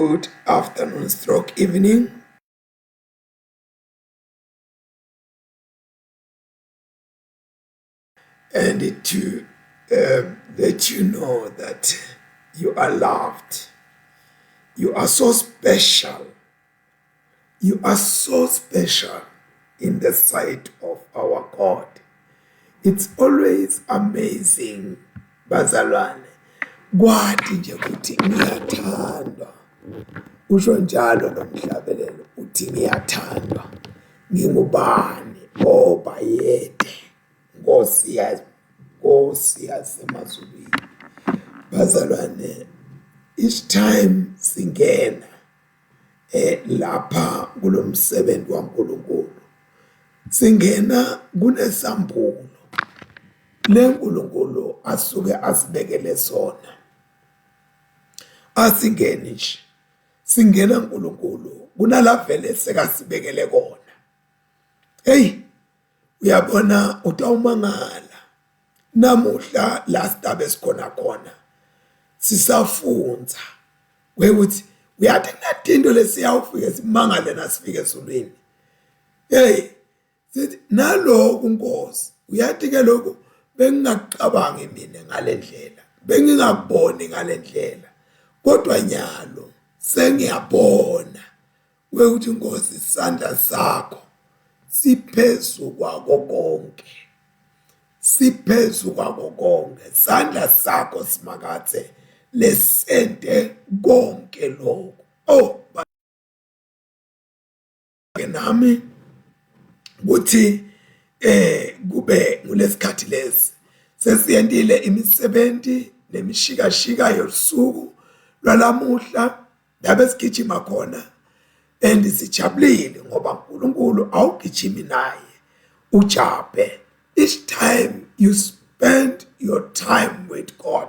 Good afternoon, stroke evening. And to let you know that you are loved. You are so special. You are so special in the sight of our God. It's always amazing, bazalwane. Kwathi nje ukuthi ngiyathandwa. Usho njalo nomhlabelelo uthi ngiyathandwa. Ngingubani obayede. Nkosi yasemazulwini. Bazalwane, each time singena lapha kulomsebenzi waNkulunkulu, singena kunesambulo leNkulunkulu asuke asibekele sona. Asingeni nje, singena uNkulunkulu kunalavele sekasibekele kona. Hey, uyabona utawumangala namuhla last abesikhona khona sisafunza ukuthi uyathi kunadinto lesiyawufike simangale nasifike esulwini. Hey, sithi naloku Nkosi, uyathi ke lokho bengingacabangi mina ngalendlela, bengingakuboni ngalendlela, kodwa nyalo sengiyabona ukuthi Nkosi isandla sakho siphezu kwako konke. Siphezu kwako konke, sandla sakho simakathe lesente konke lokho. Oh, nami ukuthi kube kulesikhathi lesi sesiyendile imisebenzi nemishikashika yosuku lwalamuhla labe sigijima khona, and sijabulile ngoba uNkulunkulu awugijimi naye ujabe. Each time you spend your time with God,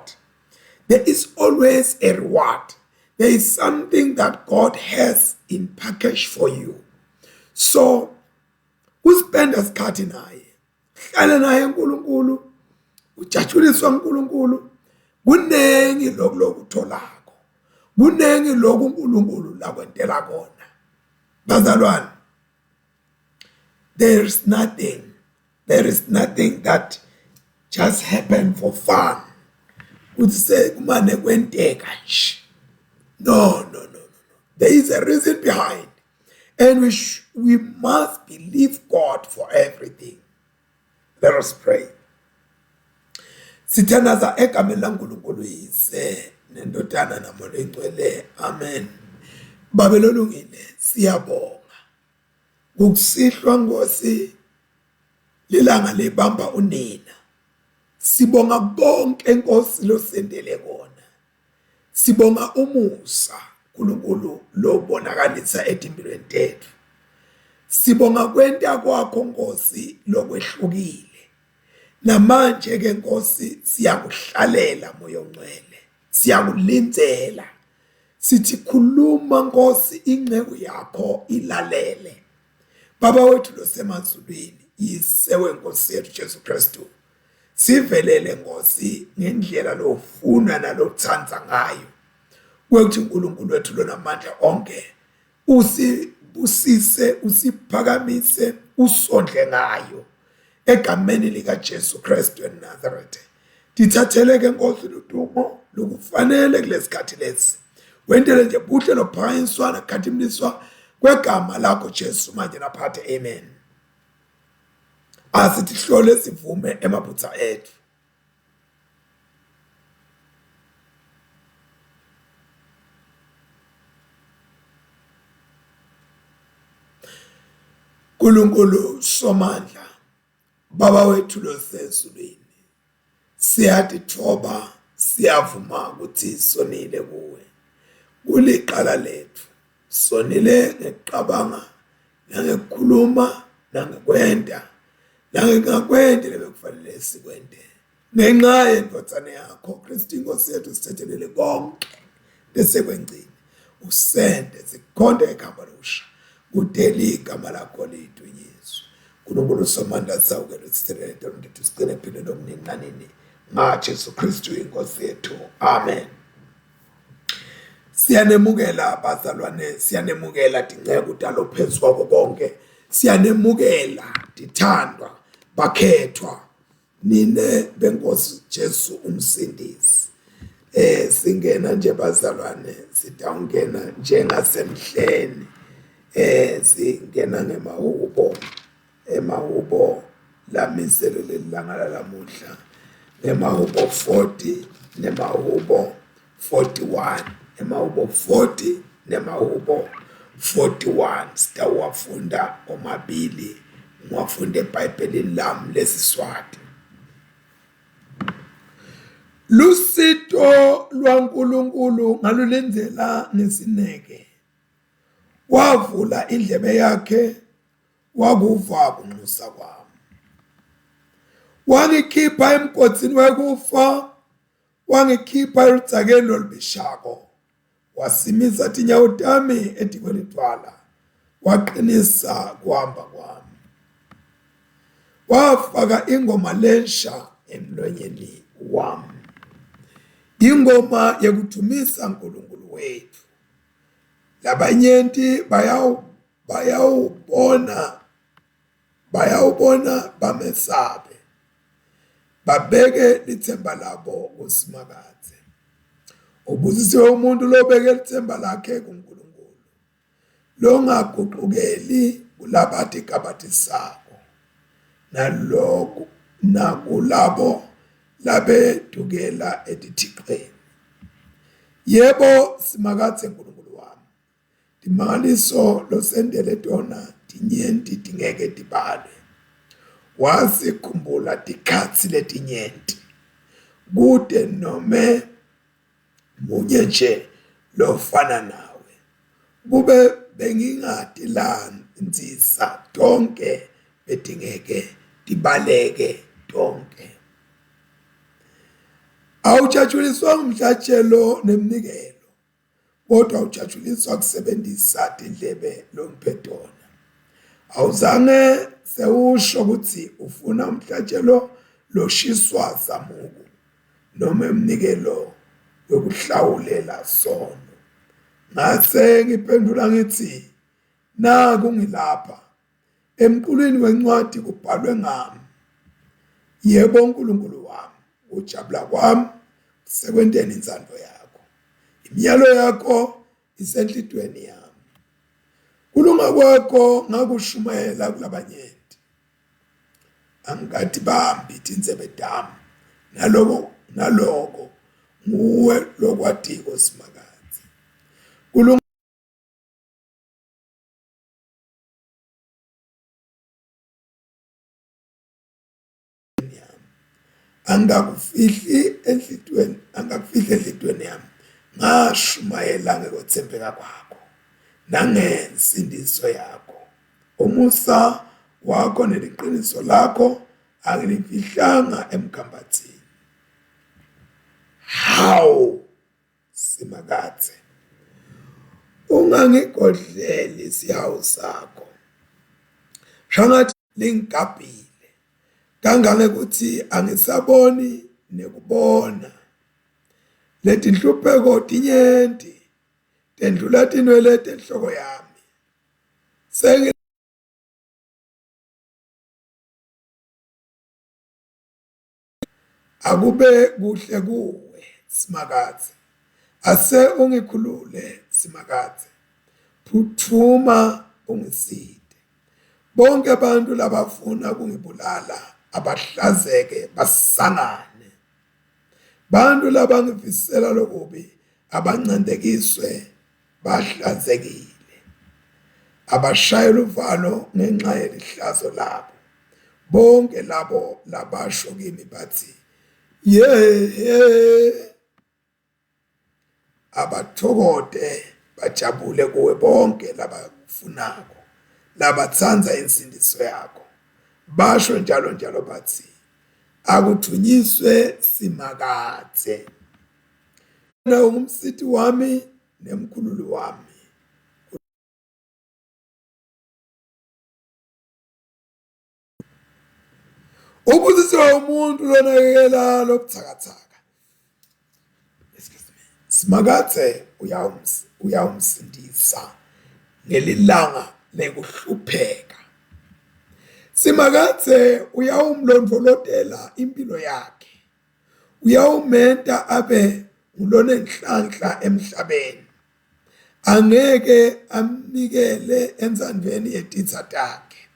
there is always a reward. There is something that God has in package for you. So uspend isikhathi naye, hlala naye uNkulunkulu, ujatshuliswa uNkulunkulu, kunengi lokho utholako, kunengi lokho uNkulunkulu lakwentela kona. Bazalwane, there is nothing that just happened for fun. Uthi sekumane kwenteka nje. No. There is a reason behind. And we must believe God for everything. Let us pray. Sithanaza egameni laNkulunkulu yise nendodana namoya engcwele. Amen. Babelolungile, siyabonga. Ukusihlwa Nkosi lilanga lebamba unina. Sibonga konke Nkosi losendele kona. Sibonga umusa uNkulunkulu lobonakalisa edimpilweni tethu. Sibonga kwenta kwakho Nkosi lokwehlukile. Namanje ke Nkosi siyakuhlalela moya ongcwele. Siyakulindzela. Sithi khuluma Nkosi, ingceku yakho ilalele. Baba wethu losemazulwini, yisewe Nkosi yethu Jesu Kristu. Sivelele Nkosi ngendlela lofuna nalothanza ngayo. Ukuthi uNkulunkulu wethu lona amandla onke usibusise, usiphakamise, usondle ngayo egameni lika Jesu Kristu eNazaretha. Dithathele ke Nkosi ludumo lokufanele kulesikhathi lesi. Wendele nje buhle lophakanyiswa nakhadimniswa kwegama lakho Jesu manje naphathe. Amen. Asithi hlole sivume emaphutsa ethu. Nkulunkulu somandla, Baba wethu losezulwini, siyathi thoba, siyavuma ukuthi sonile kuwe. Kuliqala lethu, sonile ngeqabanga, nangekhuluma, nangekwenda, nangengakwende lebekufanele sikwende. Ngenxa yendodzana yakho Kristu Nkosi yethu sithethelele konke lesekwencini. Usende sikhonde igama losha. Kudeli igama lakho lidunyiswe. uNkulunkulu somandla sawukela sithelele nto sigcine phile nomnini nanini. Nga Jesu Kristu inkosi yethu. Amen. Siyanemukela bazalwane, siyanemukela dinceku dalo phezu kwako konke. Siyanemukela dithandwa bakhethwa nine benkosi Jesu umsindisi. Singena nje bazalwane, sitawungena njengasemhleni. Singena emahubo lamiselele lilanga lamuhla, emahubo 40 nemahubo 41, emahubo 40 nemahubo 41. Sitawafunda omabili, ngiwafunda eBhayibhelini lami leSiswati. Lusito lwaNkulunkulu ngalulenzela ngesineke. Wavula indlebe yakhe, wakuva kunxusa kwami. Wangikhipha emgodini wekufa, wangikhipha eludzakeni lolubishako. Wasimiza tinyawo tami etikweni twala, waqinisa kuhamba kwami. Wafaka ingoma lensha emlonyeni wami, ingoma yekuthumisa uNkulunkulu wethu. Labanyenti bayawubona bamesabe, babeke lithemba labo kuSimakadze. Ubusisiwe umuntu lobeke lithemba lakhe kuNkulunkulu, longaguqukeli kulabathi kabatisako, nakulabo labedukela etithixeni. Yebo Simakadze Nkulunkulu wami, timangaliso losendele tona tinyenti tingeke tibalwe. Wasikhumbula tikhatsi letinyenti, kude nome munye nje lofana nawe. Kube bengingatilandzisa tonke betingeke tibaleke tonke. Awujatshuliswa umhlatshelo nemnikelo, kodwa ujatshuliswa kusebenzisa tindlebe lomphetona. Awuzange sewusho ukuthi ufuna umhlatshelo loshiswa samuku noma umnikelo yokuhlawulela sono. Ngase ngiphendula ngithi, naku ngilapha, emqulwini wencwadi kubhalwe ngami. Yebo Nkulunkulu wami, ujabula kwami sekwenteni inzando yakho. Imiyalo yakho isenhlitweni yami. Kulunga kwakho ngakushumayela kulabanyenti. Angikathi bambi tinzebe tami, naloko nguwe lokwatiko Simakadze. Kulunga angakufihli enhlitweni yami. Ngashumayela ngekwethembeka kwakho nangensindiso yakho. Umusa wakho neliqiniso lakho angilifihlanga emkhambathini. Hawu Simakadze, ungangigodleli isihawu sakho. Shangathi lingigabhile kangangekuthi angisaboni nekubona. Leti nhlupheko tinyenti tendlula tinwele tenhloko yami. Akube kuhle kuwe Simakadze, ase ungikhulule Simakadze, phuthuma ungiside. Bonke abantu labafuna ukungibulala abahlazeke basangane. Bantu labangivisela lokubi abancandekiswe bahlazekile. Abashayela uvalo ngenxa yelihlazo labo. Bonke labo labasho kimi bathi, ye, abathokote bajabule kuwe bonke labafunako, labatsanza insindiso yakho. Basho njalo njalo bathi, akuthunyiswe Simakadze. Wena ungumsithi wami nemkhululi wami. Ubusisiwe umuntu lonakekela lobuthakathaka. Simakathe uyawumsindisa ngelilanga lekuhlupheka. Simakathe uyawumlondolodela impilo yakhe. Uyawumenta abe ngulona enhlanhla emhlabeni. Angeke amnikele enzanweni yetitha takhe.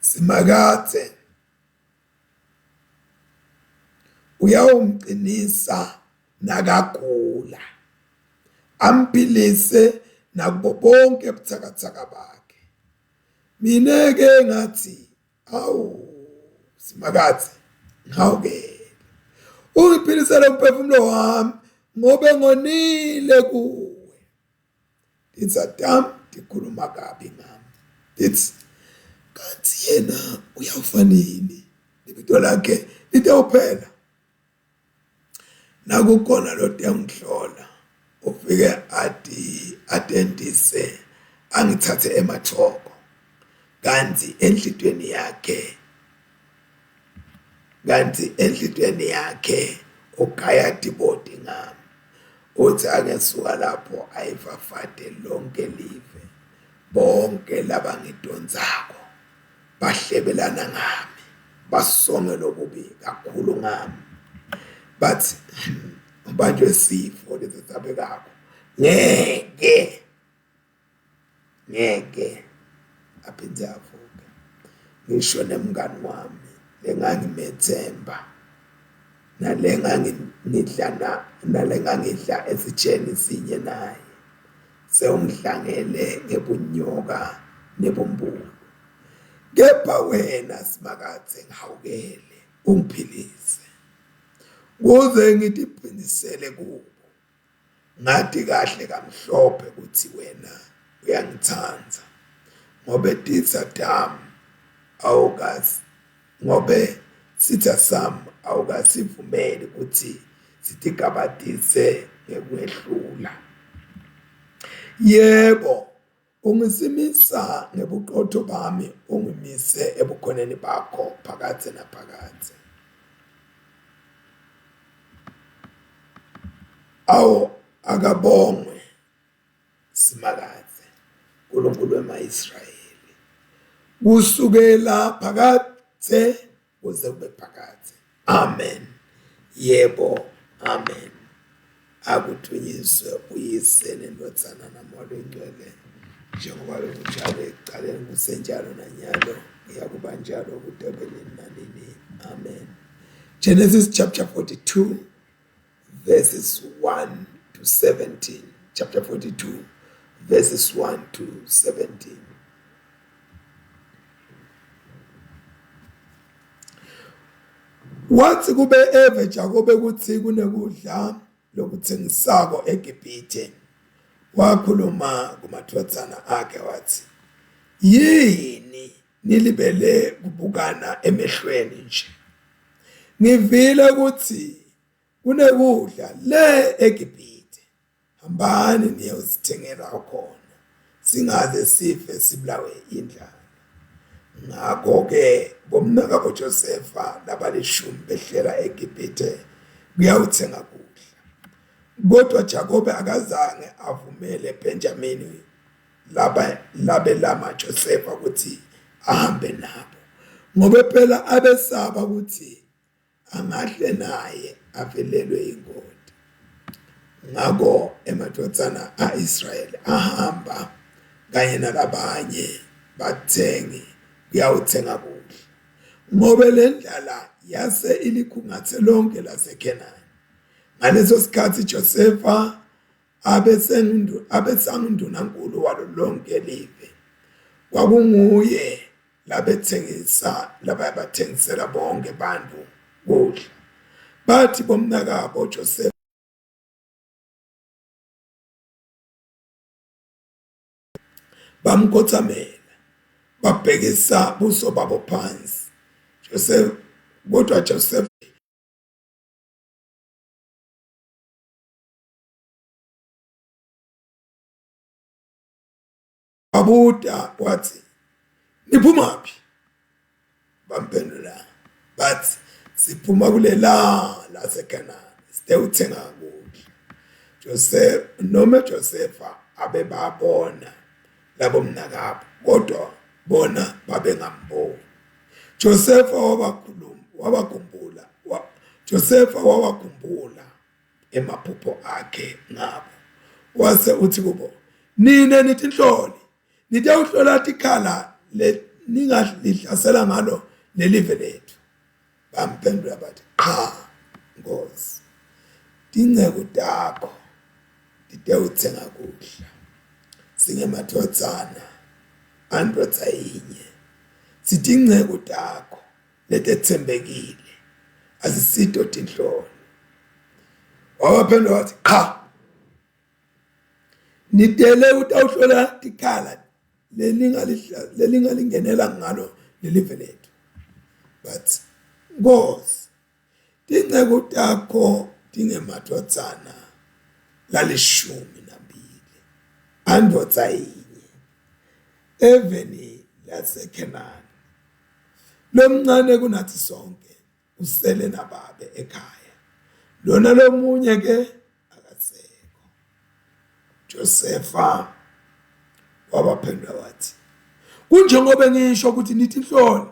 Simakathe uyawumqinisa nakagula, amphilise nakubo bonke ebuthakathaka bakhe. Mina ke ngathi Simakathe ngawukele ungiphilisele umphefumulo wami ngobe ngonile kuwe. Ditha tam dikhuluma kabi ngami. Dithi kanti yena uyawufanini ibito lakhe litawuphela. Nakukhona lo ngihlola ufike atendise angithathe emathoko kanti enhlitweni yakhe ugaya dibodi ngami uthi angesuka lapho ayivafade lonke live bonke laba ngidonzako bahlebelana ngami basonge lokubi kakhulu ngami bathi ubanjwe sifo lesithabe kakho ngeke aphinde avuke. Ngisho nemngani wami lengangimethemba nalengangidla esitsheni sinye naye sewungidlangele ngebunyoka nebumbulu. Kepha wena Simakathe ngihawukele ungiphilise kuze ngidiphinisele kubo ngathi kahle kamhlophe ukuthi wena uyangithanda ngobe ditha tam sitha sam awukasivumeli ukuthi sitigabadise ngekwehlula. Yebo ungisimisa ngebuqotho bami ungimise ebukhoneni bakho phakathi naphakathi. Akabongwe Simakathe uNkulunkulu wema-Israyeli kusukela phakathe kuze kube phakathe. Amen. Yebo, amen. Akuthunyiswe uyise nendodana namoya oyingcwele njengoba bekunjalo ekuqaleni kusenjalo nanyalo kuyakuba njalo kude nanini. Amen. Genesis chapter 42 verses 1 to 17. Chapter 42 verses 1 to 17. Wathi kube eve Jakobe kuthi kunekudla lokuthengisako eGibhithe wakhuluma kumadodana akhe wathi yini nilibele kubukana emehlweni nje ngivile ukuthi kunekudla le eGibhithe hambani niyozithengela khona singaze sife sibulawe indlala. Ngakho-ke bomnaka boJosefa labalishumi behlela eGibhithe kuyawuthenga kudla. Kodwa Jakobe akazange avumele Benjamini labelama Josefa ukuthi ahambe nabo ngoba phela abesaba ukuthi angahle naye avelelwe ingoti. Ngakho emadodana aIsrayeli ahamba kanye nalabanye bathengi kuyawuthenga kudla ngoba le ndlala yase ilikhungathe lonke laseKhenani. Ngaleso sikhathi Josefa abesangundunankulu walo lonke live kwakunguye labathengisela bonke bantu kudla. Bathi bomnakabo Josefa bamkhothamela babhekisa buso babo phansi. Kodwa Josefa wabuda wathi niphumaphi? Bamphendula bathi siphuma kulela laseKhenani sithe uthenga kudla. Josepha abebabona labo mnakabo kodwa bona babengamboni. Josepha wawakhumbula emaphupho akhe ngabo. Wase uthi kubo, nine nithi inhloli, nithe uhlola tikhala le ningalihlasela ngalo lelive lethu. Bamphendula bathi, cha Nkosi, ingceku takho dide uthenga kudla, singemathodzana 100 sithi ingceku takho letethembekile asisito tinhloli. Wawaphendula wathi, cha nidele utawuhlola tikhala lelingalingenela ngalo lelive lethu. But Nkosi, ingceku takho dingemathodzana lalishumi nambili 100 eveni laseKhenani, lomncane kunathi sonke usele nababe ekhaya, lona lomunye ke akasekho. Josepha wabaphendula wathi, kunjengoba ngisho ukuthi nithi inhloli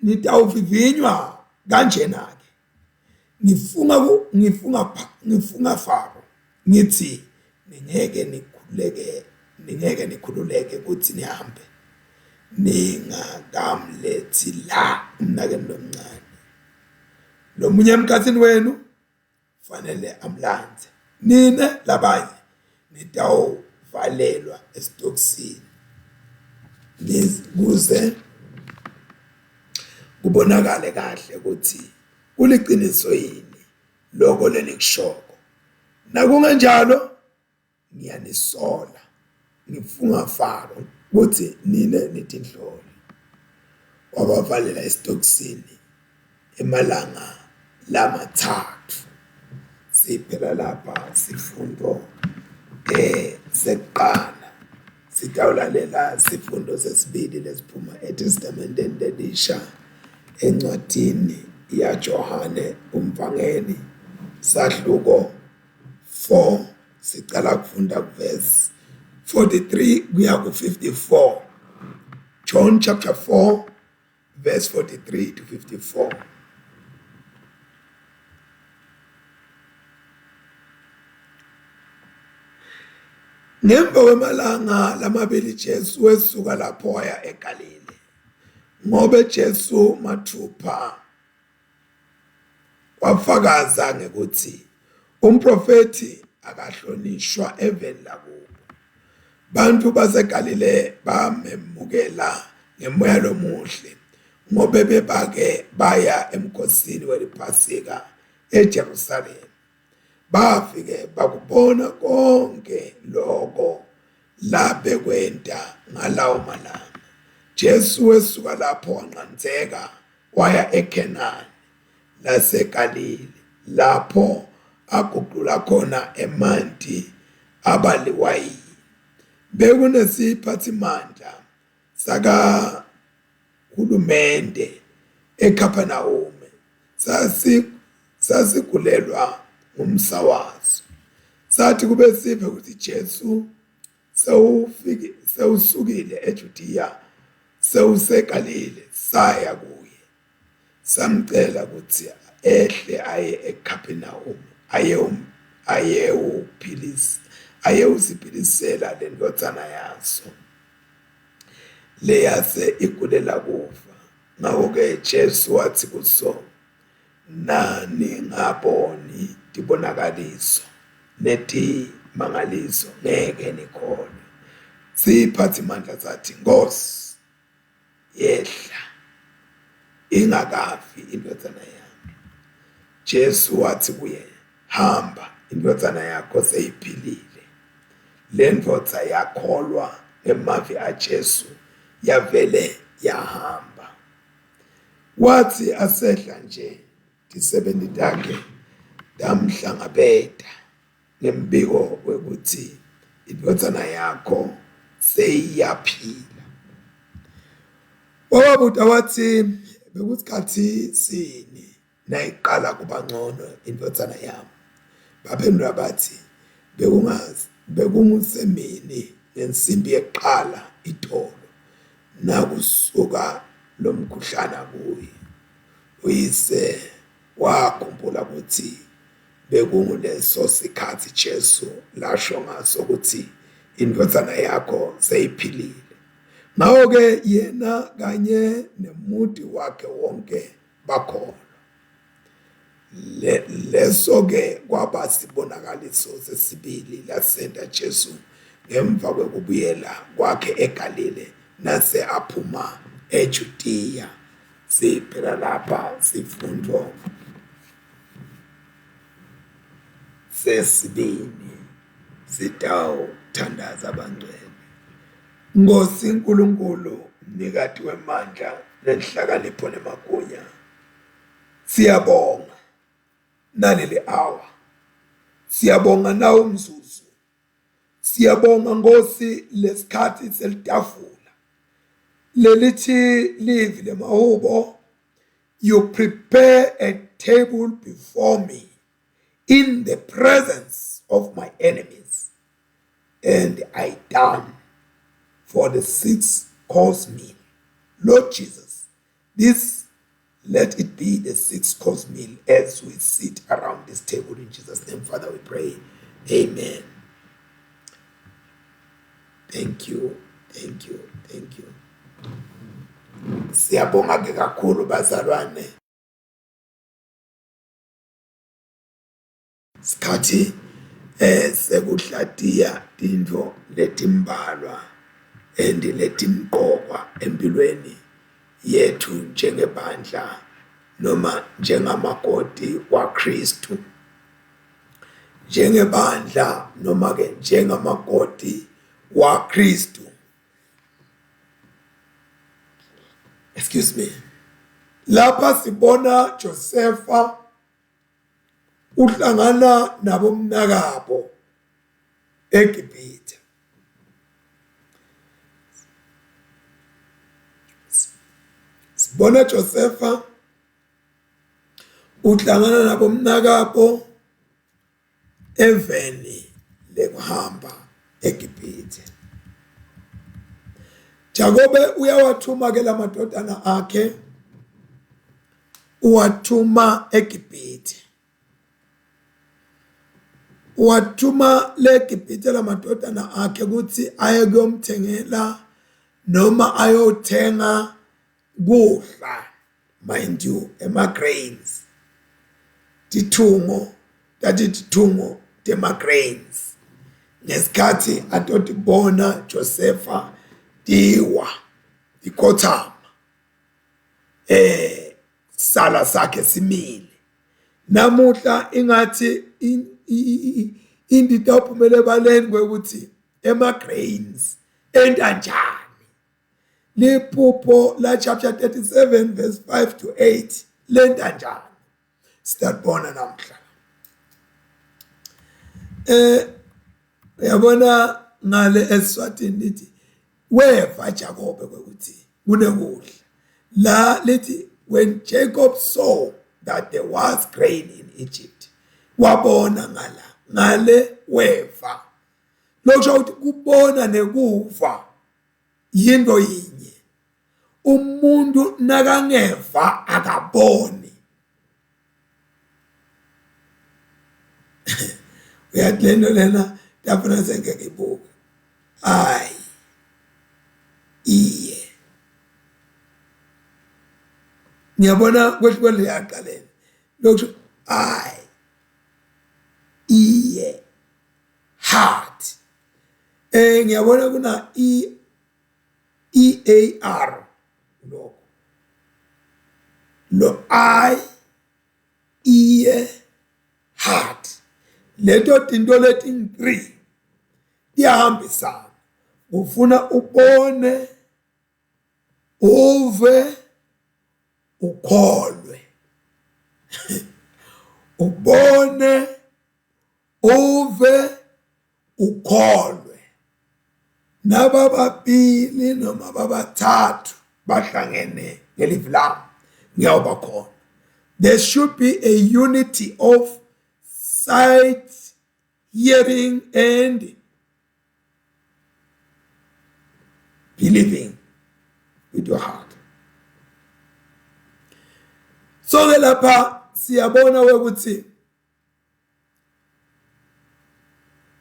nitawuvivinywa kanjena ke. Ngifunga Faro ngithi ningeke nikhululeke ukuthi nihambe ningakamlethi la umnakeni lomncane. Lo munye emkhathini wenu fanele amlanze, nine labanye nitawuvalelwa esitokisini kuze kubonakale kahle ukuthi kuliqiniso yini lokho lenikushoko. Nakungenjalo ngiyanisola, ngifunga Faro ukuthi nine nithi inhloli. Wabavalela esitokisini emalanga lamathathu. Siphela lapha sifundo sekuqala. Sitawulalela sifundo sesibili lesiphuma eTestamenteni Elisha encwadini yaJohane umvangeli sahluko 4 sicala kufunda kuverse 43 kuya ku54. John chapter 4 verse 43 to 54. Ngemva kwemalanga lamabili Jesu wesuka lapho waya eGalile. Ngobe Jesu mathupha wafakaza ngekuthi umprofeti akahlonishwa eveni lakubo. Bantu baseGalile bamemukela ngemoya lomuhle ngobe bebake baya emkhosini weliPhasika eJerusalema. Bafike bakubona konke lokho laphe kwenta ngalawo malanga. Jesu wesuka lapho wanqanzeka waya eKhenani laseGalile, lapho aguqula khona emanti abaliwayini. Bekunesiphathimandla saka hulumende eKhaphanawume sasigulelwa ngumsawazo. Sathi kube sive ukuthi Jesu sewusukile eJudiya sewuseGalile saya kuye. Samcela ukuthi ehle aye eKhaphanawume ayewusiphilisela lendodana yaso leyase igulela kufa. Ngakho-ke Jesu wathi kuso, nani ngaboni tibonakaliso netimangaliso ngeke nikholwe. Siphathimandla sathi, Nkosi, yehla, ingakafi indodana yami. Jesu wathi kuye, hamba, indodana yakho seyiphilile. Le ndodza yakholwa ngemavi aJesu yavele yahamba. Wathi asehla nje tisebenti takhe damhlangabeta ngembiko wekuthi indodana yakho seyiyaphila. Wawabuta wathi, bekusikhathi sini nayiqala kuba ngcono indodana yami? baphendula bathi bekungusemini ngensimbi yeqala itolo nakusuka lo mkhuhlana kuye. Uyise wakhumbula ukuthi bekunguleso sikhathi Jesu lasho ngaso ukuthi indodana yakho seyiphilile. Ngawo-ke yena kanye nemuti wakhe wonke bakholwa. Leso-ke kwaba sibonakaliso sesibili lasenda Jesu ngemva kwekubuyela kwakhe eGalile nase aphuma eJudiya. Siphela lapha sifundo sesibini. Sitawuthandaza abangcwele. Nkosi uNkulunkulu mnikati wemandla nenhlakanipho nemagunya, siyabonga naleli hour, siyabonga nawo umzuzu, siyabonga Nkosi lesikhathi selitafula lelithi live lemahubo. You prepare a table before me in the presence of my enemies, and I done for the 6-course meal. Lord Jesus, let it be the 6-course meal as we sit around this table in Jesus' name. Father, we pray. Amen. Thank you. Thank you. Thank you. Siyabonga ke kakhulu bazalwane. Sikhathi sekuhlatiya tindvo letimbalwa letimqokwa empilweni yethu njengebandla noma njengamakoti waKristu. Njengebandla noma ke njengamakoti waKristu. Excuse me. Lapha sibona Josepha uhlangana nabomnakabo eGibhithe. Sibona Josepha uhlangana nabomnakabo eveni lekuhamba eGibhithe. Jakobe uyawathuma ke lamadodana akhe, uwathuma eGibhithe. Uwathuma leGibhithe lamadodana akhe ukuthi aye kuyomthengela noma ayothenga kudla, mind you, ema-grains, tithungo tema-grains. Ngesikhathi atotibona Josepha diwa ikhothama, sala sakhe simile. Namuhla ingathi indida uphumele baleni kwekuthi ema-grains enda njani. Liphupho la chapter 37 verse 5 to 8 lenda njani. Sitabona namhla. Uyabona ngale eSwatini lithi weva Jakobe kwekuthi kunekudla. La lithi when Jacob saw that there was grain in Egypt, wabona ngale weva. Lokho ukuthi kubona nekufa yinto yinye. Umuntu nakangeva akaboni. Uyatlendo lena tafuna sengeke ibuka. Hayi. Iye. Ngiyabona kwethu liyaqalela. Lokho hayi. Iye. Heart. Ngiyabona kuna EAR lokho. Lo I iye heart. Leto tinto leti 3 tiyahambisana. Ufuna ubone, uve, ukholwe. Ubone, uve, ukholwe. Nabababili noma babathathu bahlangene ngelivi lami ngiyawuba khona. There should be a unity of sight, hearing, and believing with your heart. So ke lapha siyabona ukuthi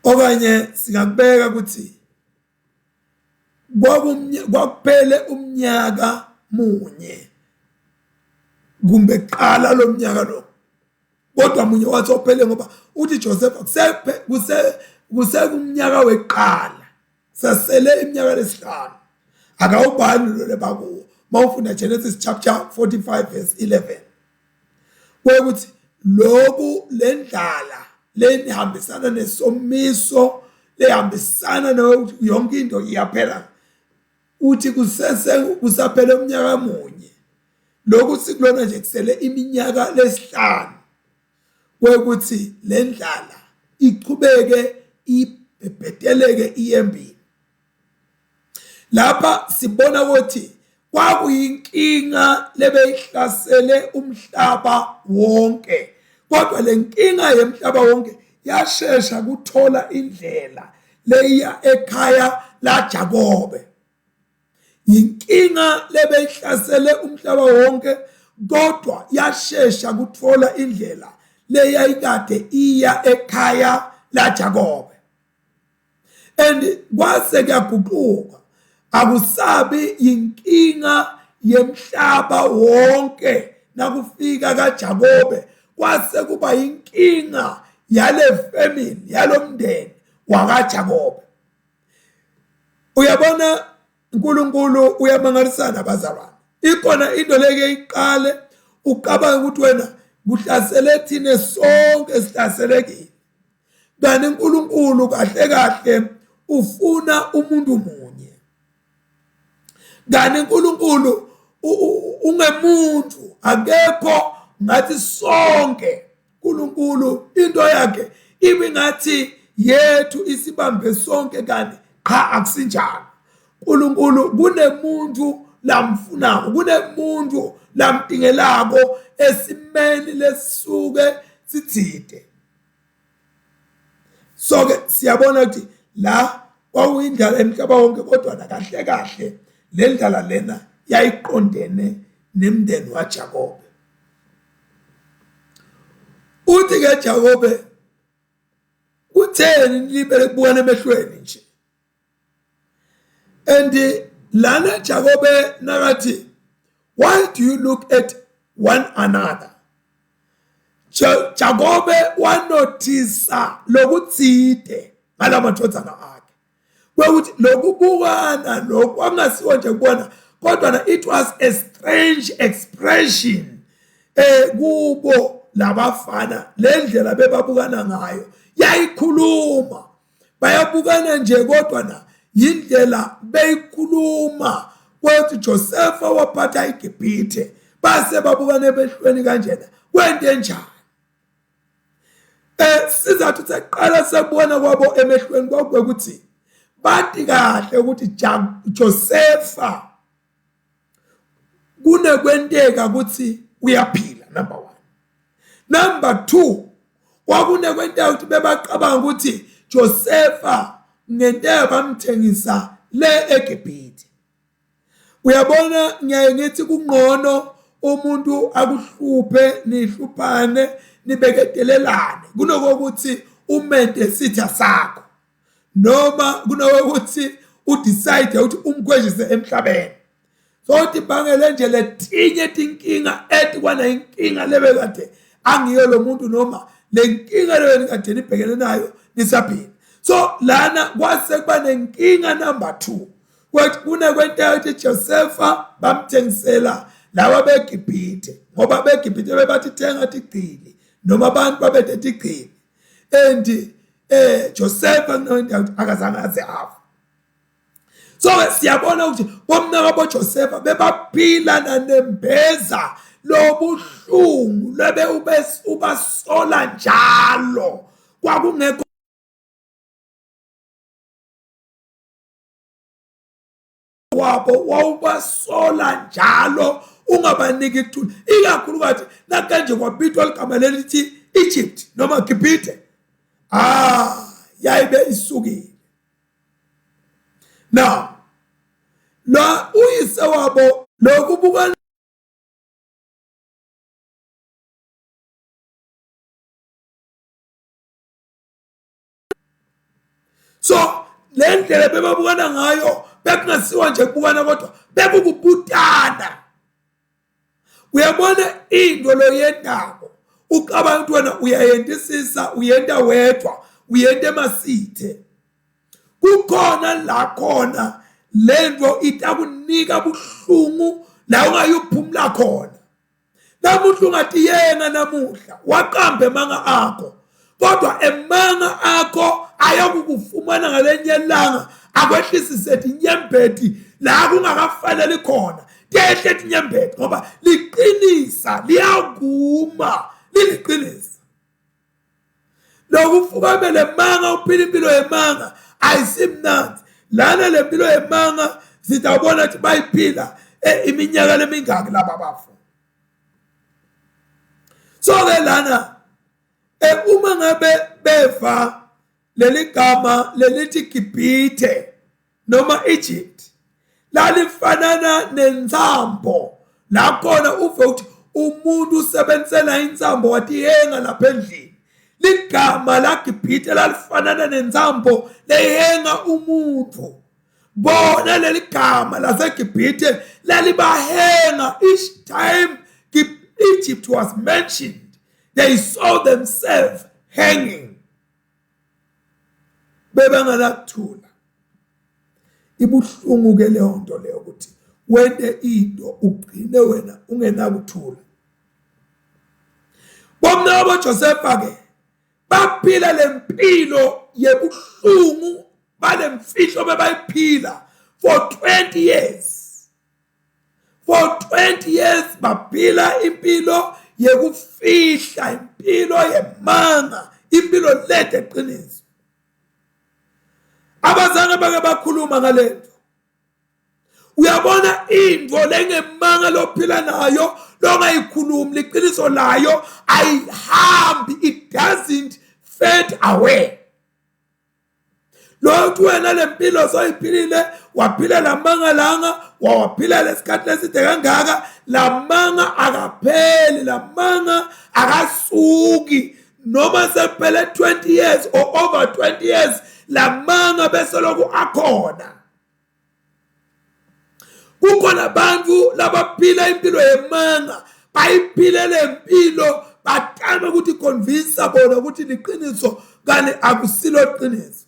okanye singakubeka ukuthi kwakuphele umnyaka munye kumbe qala lo mnyaka lo, kodwa munye wathi ophele ngoba uthi Joseph kumnyaka weqala sasele iminyaka lesihlanu akawubani lo lebakuwo. Mawufunda Genesis chapter 45 verse 11 ukuthi lobu lendlala lehambisana nesomiso lehambisana yonke into iyaphela, uthi kusaphela umnyaka munye lokhu sikulona nje kusele iminyaka lesihlanu kwekuthi lendlala iqhubeke ibhedeleke iyembini. Lapha sibona ukuthi kwakuyinkinga lebeyihlasele umhlaba wonke, kodwa lenkinga yemhlaba wonke yashesha kuthola indlela leya ekhaya la Jakobe. Yinkinga lebeyihlasele umhlaba wonke, kodwa yashesha kuthola indlela leya ikade iya ekhaya la Jakobe. And kwase kuyaguquka, akusabi yinkinga yemhlaba wonke nakufika kaJakobe, kwase kuba yinkinga yale family yalomndeni wakaJakobe. Uyabona uNkulunkulu uyamangalisana bazalwane. Ikhona into leke iqale uqabanga ukuthi wena kuhlasele thina sonke sihlaselekile. Kanti uNkulunkulu kahle kahle ufuna umuntu munye. Kanti uNkulunkulu ungemuntu, akekho ngathi sonke. uNkulunkulu into yakhe ibingathi yethu isibambe sonke, kanti cha akusinjalo. uNkulunkulu kunemuntu lamfunako, kunemuntu lamdingelako esimeni lesisuke sithide. So ke siyabona ukuthi la kwakuyindlala emhlaba wonke, kodwa kahle kahle le ndlala lena yayiqondene nemndeni waJakobe. Uthi ke Jakobe utheni libele kubona emehlweni nje. And lana Jakobe nakathi, why do you look at one another? Jakobe wanotisa lokutside ngalamadodana akhe, kwekuthi lokubukana lokhu angasiwo nje kubona, kodwa it was a strange expression kubo labafana. Le ndlela bebabukana ngayo yayikhuluma, bayabukana nje kodwa yindlela beyikhuluma. Kwathi Joseph waphatha iGibhithe, base babukana emehlweni kanjena, kwente njani? Sizathu saqala sabona kwabo emehlweni kwakuthi bathi kahle ukuthi Josepha kunekwenteka ukuthi uyaphila, number 1. Number 2, kwakunekwenteka ukuthi bebaqabanga ukuthi Josepha ngenteka bamthengisa le eGibhithe. Uyabona, ngiyaye ngithi kungqono umuntu akuhluphe nihluphane nibekedelelane kunokuthi umente sitha sakho, noma kunokuthi udecide ukuthi umkhwejise emhlabeni. So uthi bangele nje letinye tinkinga ethi kwana inkinga lebekade angiyo lo muntu, noma lenkinga lebekade nibhekene nayo nisaphila. So lana kwase kuba nenkinga number 2, kwathi kunekwenteka ukuthi Josepha bamthengisela lawa beGibhithe, ngoba beGibhithe bebathi thenga tigqili noma abantu babethe igqili. And Josepha akazange aze afa. So siyabona ukuthi bomnaka boJosepha bebaphila nanembeza lobuhlungu lebe ubasola njalo, kwakungekho wabo wawubasola njalo ungabaniki ithula. Ikakhulukazi nakanje kwabithwa ligama lelithi Egypt noma Gibhithe yayibe isukile. Now la uyise wabo lokubuka so le ndlela bebabukana ngayo bekungasiwa nje kubukana kodwa bekukubutana. Uyabona into lo yendabo uqabanga ukuthi wena uyayentisisa uyenta wedwa uyenta emasithe kukhona la khona lento itakunika buhlungu la ungayuphumula khona. Namuhla ungathi yena namuhla waqamba emanga akho kodwa emanga akho ayakukufumana ngalenye ilanga akwehlisise inyembeti la kungakafanele khona tehle inyembeti ngoba liqinisa liyaguma liliqinisa. Lokufukamele manga uphila impilo yemanga ayisimnandi. Lana le mpilo yemanga sitawubona ukuthi bayiphila iminyaka lemingaki laba bafu. So ke lana uma ngabe beva leli gama lelithi Gibhithe noma Egypt lalifanana nenzambo la khona uve ukuthi umuntu usebenzela inzambo wathi yenga lapha endlini. Ligama la Gibhithe lalifanana nenzambo leyenga umuntu. Bona leli gama laseGibhithe lalibahenga. Each time Egypt was mentioned, they saw themselves hanging. Bebanganakuthula. Ibuhlungu ke leyo nto leyo ukuthi wende into ugcine wena ungenakuthula. Bomna boJosepha ke baphila lempilo yebuhlungu balemfihlo bebayiphila for 20 years. For 20 years baphila impilo yekufihla, impilo yemanga, impilo lede qiniso. Abazange bake bakhuluma ngalento. Uyabona into lengemanga lophila nayo longayikhulumi liqiniso layo ayihambi, it doesn't fade away. Lokhu wena lempilo soyiphilile waphila lamanga langa waphila lesikhathi leside kangaka lamanga akapheli, lamanga akasuki noma sephele 20 years or over 20 years lamanga bese lokhu akhona. Kukhona abantu labaphila impilo yemanga bayiphile lempilo batama ukuthi convince bona ukuthi liqiniso kani akusilo qiniso.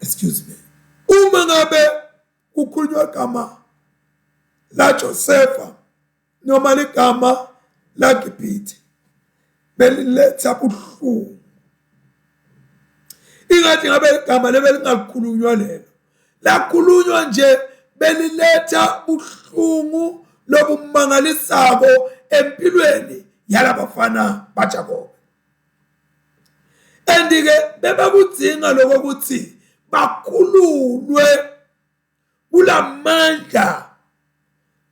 Excuse me. Uma ngabe kukhulunywa igama la Josepha noma ligama la Gibhithe beliletha buhlungu. Ingathi ngabe igama lebelingakhulunywa lelo lakhulunywa nje beliletha buhlungu lobumangalisako empilweni yalabafana baJakobe. Andike bebakudzinga lokuthi bakhululwe kulamandla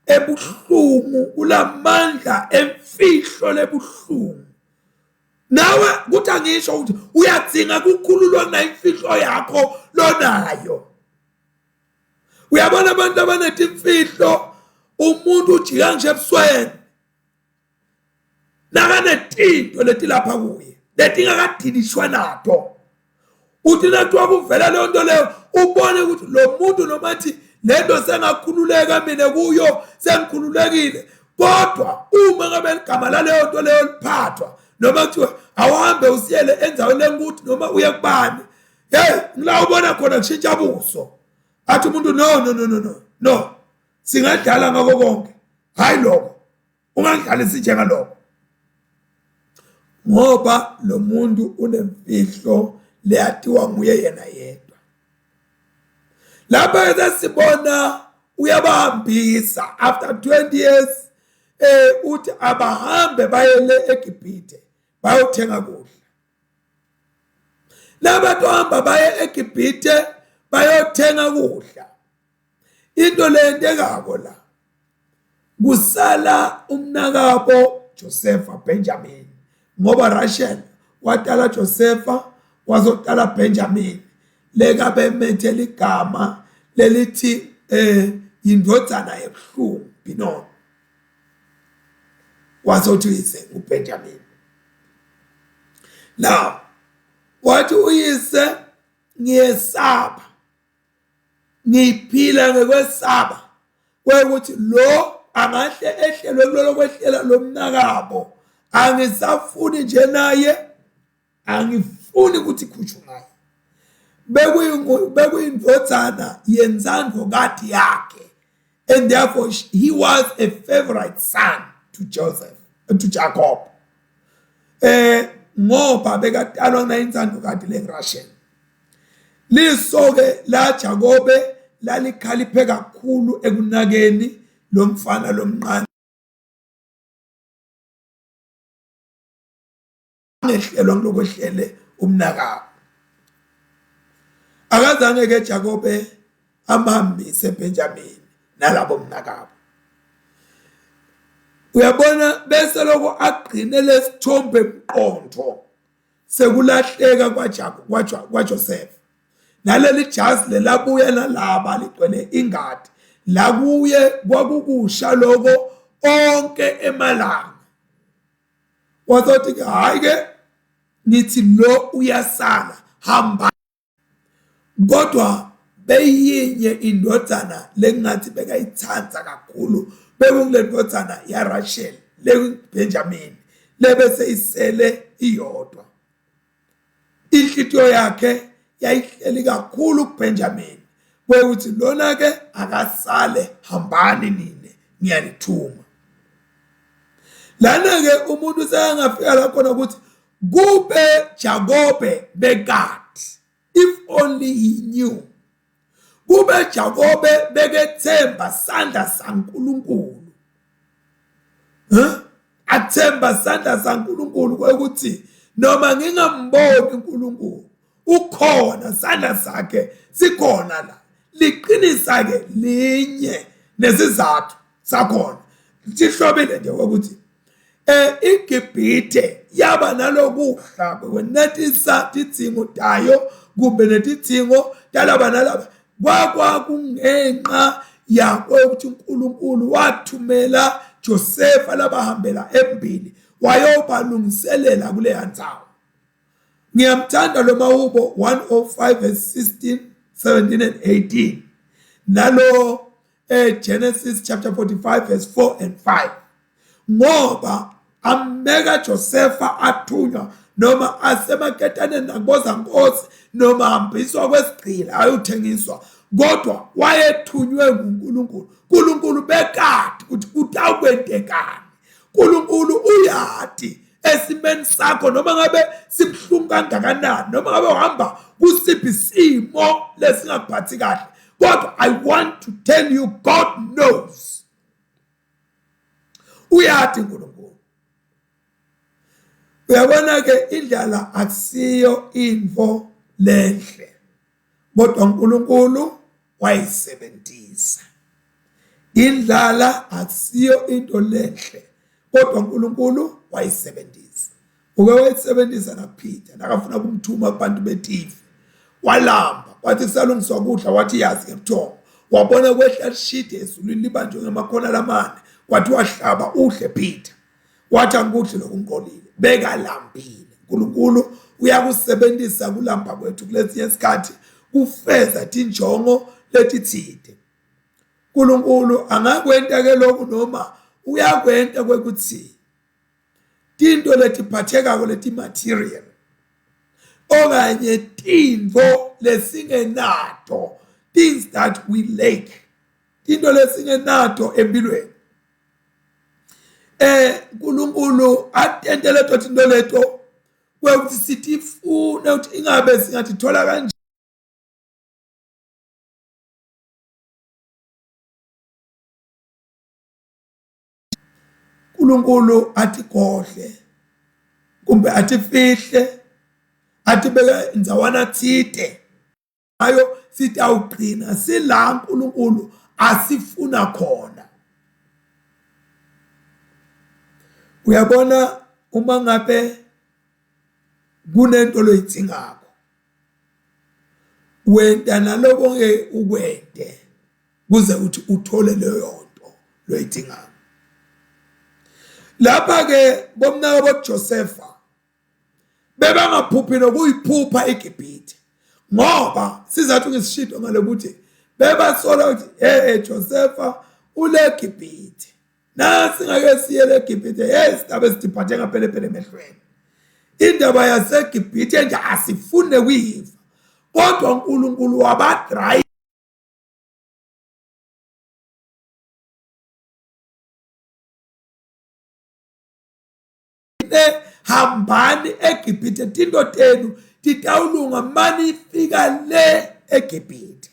ebuhlungu, kulamandla emfihlo lebuhlungu. Nawe kuthi angisho ukuthi uyadzinga ukukhululwa ngayimfihlo yakho lonayo. Uyabona abantu abanethi imfihlo umuntu ujika nje ebusweni nakanetinto leti lapha kuye letingakadilishwa nato. Uthi nathiwa kuvela leyo nto leyo ubone ukuthi lo muntu noma athi lento sengakhululeka mina kuyo sengikhululekile, kodwa uma ngabe igama laleyo nto leyo liphathwa noma kuthiwa awuhambe usiyele enzaweni lengukuthi noma uye kubani, ngila ubona khona kushintsha buso. Athi umuntu no singadlala ngako konke, hayi lokho ungangidlalisi njengalokho, ngoba lo muntu unemfihlo leyathiwa nguye yena yedwa. Lapha esibona uyabahambisa after 20 years uthi abahambe bayele eGibhithe bayothenga kudla. Labantu hamba baye eGibhithe bayothenga kudla. Into lendekako la kusala umnakabo Josepha Benjamin ngoba Rachel watala Josepha wazotala Benjamin leka bemethela igama lelithi indodana ebuhlungu Binon wazothi uyise uBenjamin. Now wathi uyise ngiyesaba ngiphila ngekwesaba kwekuthi lo angahle ehlelwe kulolo kwehlela lomnakabo angisafuni nje naye angifuni ukuthi khutshwe ngaye bekuyindodana yenzandlo kade yakhe and therefore he was a favorite son to Jacob ngoba bekatalwa ngayinzandlo kade leRachel lisoke la Jacobe lalikhaliphe kakhulu ekunakeni lomfana lomncane ngehlelwa ngilokwehlele umnakabo akazange ke Jacobe amhambise Benjamin nalabo mnakabo. Uyabona bese lokho agqine lesithombe emqondo sekulahleka kwaJoseph naleli jazi lelabuya nalaba ligcwele ingadi la kuye kwakukusha lokho onke emalanga wazothi hayi ke nithi lo uyasala hamba kodwa beyinye indodana lengathi bekayithanza kakhulu bekule ndodana yaRachel leBenjamin lebese isele iyodwa inhlitiyo yakhe yayihleli kakhulu kuBenjamin kwekuthi lona ke akasale hambani nine ngiyalithuma lana ke umuntu sengafika la khona ukuthi kube Jacobe bekade if only he knew kube Jacobe bekethemba sandla saNkulunkulu athemba sandla saNkulunkulu kwekuthi noma ngingamboni uNkulunkulu ukhona sandla sakhe sikhona la liqinisa ke linye nesizathu sakhona sihlobile nje ukuthi iGibhithe yaba nalokuhla kwenetisa tidzingo tayo kube netidzingo talaba nalaba kwakungenqa yakokuthi uNkulunkulu wathumela Josepha labahambela embili wayobalungiselela kule yantsawo. Ngiyamthanda lo Mahubo 105 verse 16, 17 and 18 nalo Genesis chapter 45 verse 4 and 5 ngoba ameka Josepha athunywa noma asemaketane nakuboza Nkosi noma hambiswa kwesigqila ayothengiswa kodwa wayethunywe nguNkulunkulu. uNkulunkulu bekade ukuthi utawukwentekani. uNkulunkulu uyati esimeni sakho noma ngabe sibhlungu kangakanani noma ngabe uhamba kusiphi isimo lesingaphathi kahle kodwa I want to tell you God knows. Uyati uNkulunkulu. Uyabona ke indlala akusiyo info lenhle kodwa uNkulunkulu wayisebenzisa. Indlala akusiyo into lenhle kodwa uNkulunkulu wayisebenzisa. Uke wayisebenzisa naPeter nakafuna kumthuma kubantu beTifi walamba wathi kusalungiswa ukudla wathi yazi ngebuthongo wabona kwehla lishide ezulwini libanjwe ngamakhona lamane wathi wahlaba uhle Peter wathi angikudle lokunkolile bekalambile. uNkulunkulu uyakusebenzisa kulamba kwethu kulesinye isikhathi kufeza injongo letithide. uNkulunkulu angakwenta ke lokhu noma uyakwenta kwekuthi into letiphatheka leti material okanye tinto lesingenato things that we lack into lesingenato empilweni uNkulunkulu atentele tot into leto kwekuthi sitifuna ukuthi ingabe singatithola kanje. uNkulunkulu athi kohle kumbe athi fihle athi beka inzawana thide ayo sithi awuqina sila uNkulunkulu asifuna khona. uyabona uma ngabe kunento loyidingako wenta naloko ke ukwente kuze uthi uthole leyo nto loyidingako. Lapha ke bomnaka boJosepha bebangaphuphi nokuyiphupha eGibhithe ngoba sizathu ngisishido ngalokuthi bebasola ukuthi Josepha ule eGibhithe nasi ngake siye eGibhithe isindaba esiphathe ngaphele phele emehlweni. Indaba yaseGibhithe nje asifune kuyiva kodwa uNkulunkulu wabadry hambani eGibhithe tinto tenu titawulunga mani ifika le eGibhithe.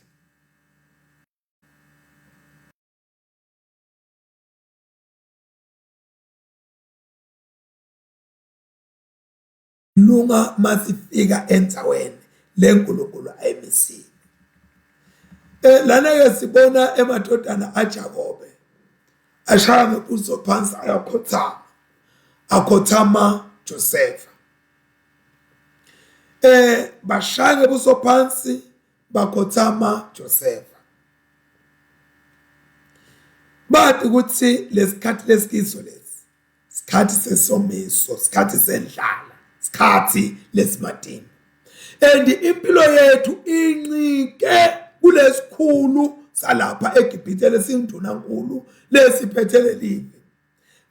Lunga masifika endzaweni leNkulunkulu ayimisile. Lana ke sibona emadodana aJakobe ashaya ngebuso phansi akhothama Josepha. Bashaya ngebuso phansi bakhothama Josepha. Bathi ukuthi lesikhathi lesikiso lesi sikhathi sesomiso, sikhathi sendlala, sikhathi lesimadini. And impilo yethu incike kulesikhulu salapha eGibhithe lesindunankulu lesiphethele live.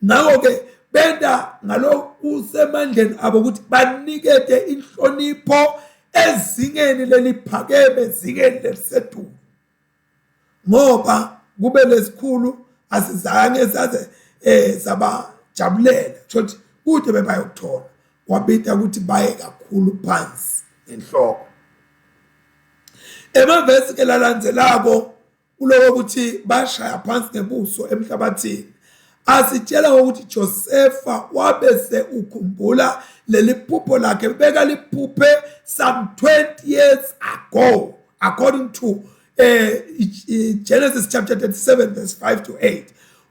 Ngakho ke benda ngalokhu semandleni abo ukuthi banikete inhlonipho ezingeni leliphakeme zingeni lelisedulu. Ngoba kube lesikhulu asizange saze sabajabulela ukuthi kude bebayokuthola wabita ukuthi baye kakhulu phansi enhloko. Emavesi ke lalandzelako kuloko ukuthi bashaya phansi ngebuso emhlabathini asitshela ukuthi Josepha wabese ukhumbula leli phupho lakhe beka liphuphe some 20 years ago according to Genesis chapter 37 verse 5 to 8.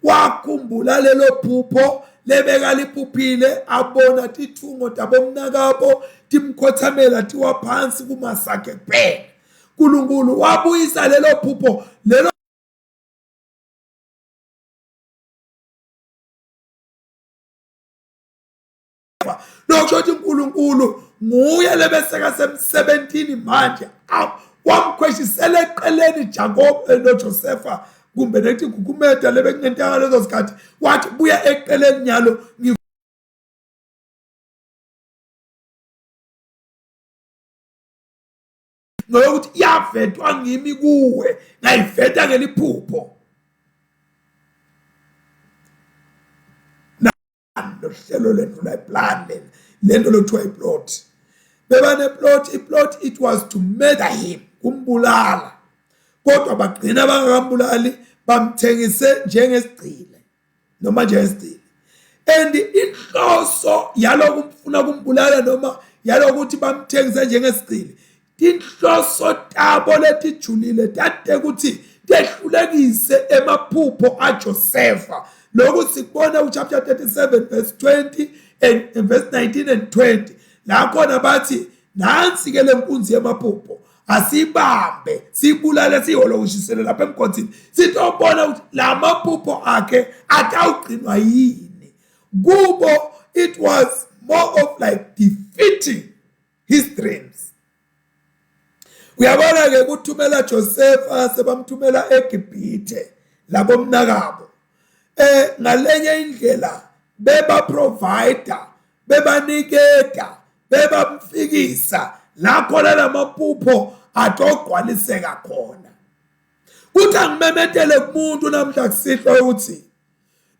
Wakhumbula lelo phupho lebeka liphuphile abona tithungo tabomnakabo timkhothamela tiwa phansi kumasakhe kuphela. uNkulunkulu wabuyisa lelo phupho lelo lokusho uNkulunkulu nguye lebeseka sem 17 manje wamkhweshisela eqeleni Jacob noJosepha kumbe nethi kukumeda lebekungentanga lezo sikhathi wathi buya eqeleni nyalo ngokuthi yavetwa ngimi kuwe ngayiveta ngeliphupho nohlelo lendlula iplan lento lokuthiwa iplot bebane iplot it was to murder him kumbulala kodwa bagcina bangakambulali bamthengise njengesigcile noma njengesigcile and inhloso yaloko umfuna kumbulala noma yalokuthi bamthengise njengesigcile inhloso tabo letijulile tade ukuthi tehlulekise emaphupho aJosepha lokhu sikubona chapter 37 verse 20 and verse 19 and 20 la khona bathi nansi ke lenkunzi yemaphupho asibambe sibulale siyoloshisele lapha emkhothini sitobona ukuthi la maphupho akhe atawugcinwa yini kubo. It was more of like defeating his dreams. Uyabona ke kuthumela Josepha sebamthumela eGibhithe labo mnakabo ngalenye indlela beba provider bebaniketa bebamfikisa la khona lamaphupho atogcwaliseka khona. Kuthi angimemetele kumuntu namhla kusihlo ukuthi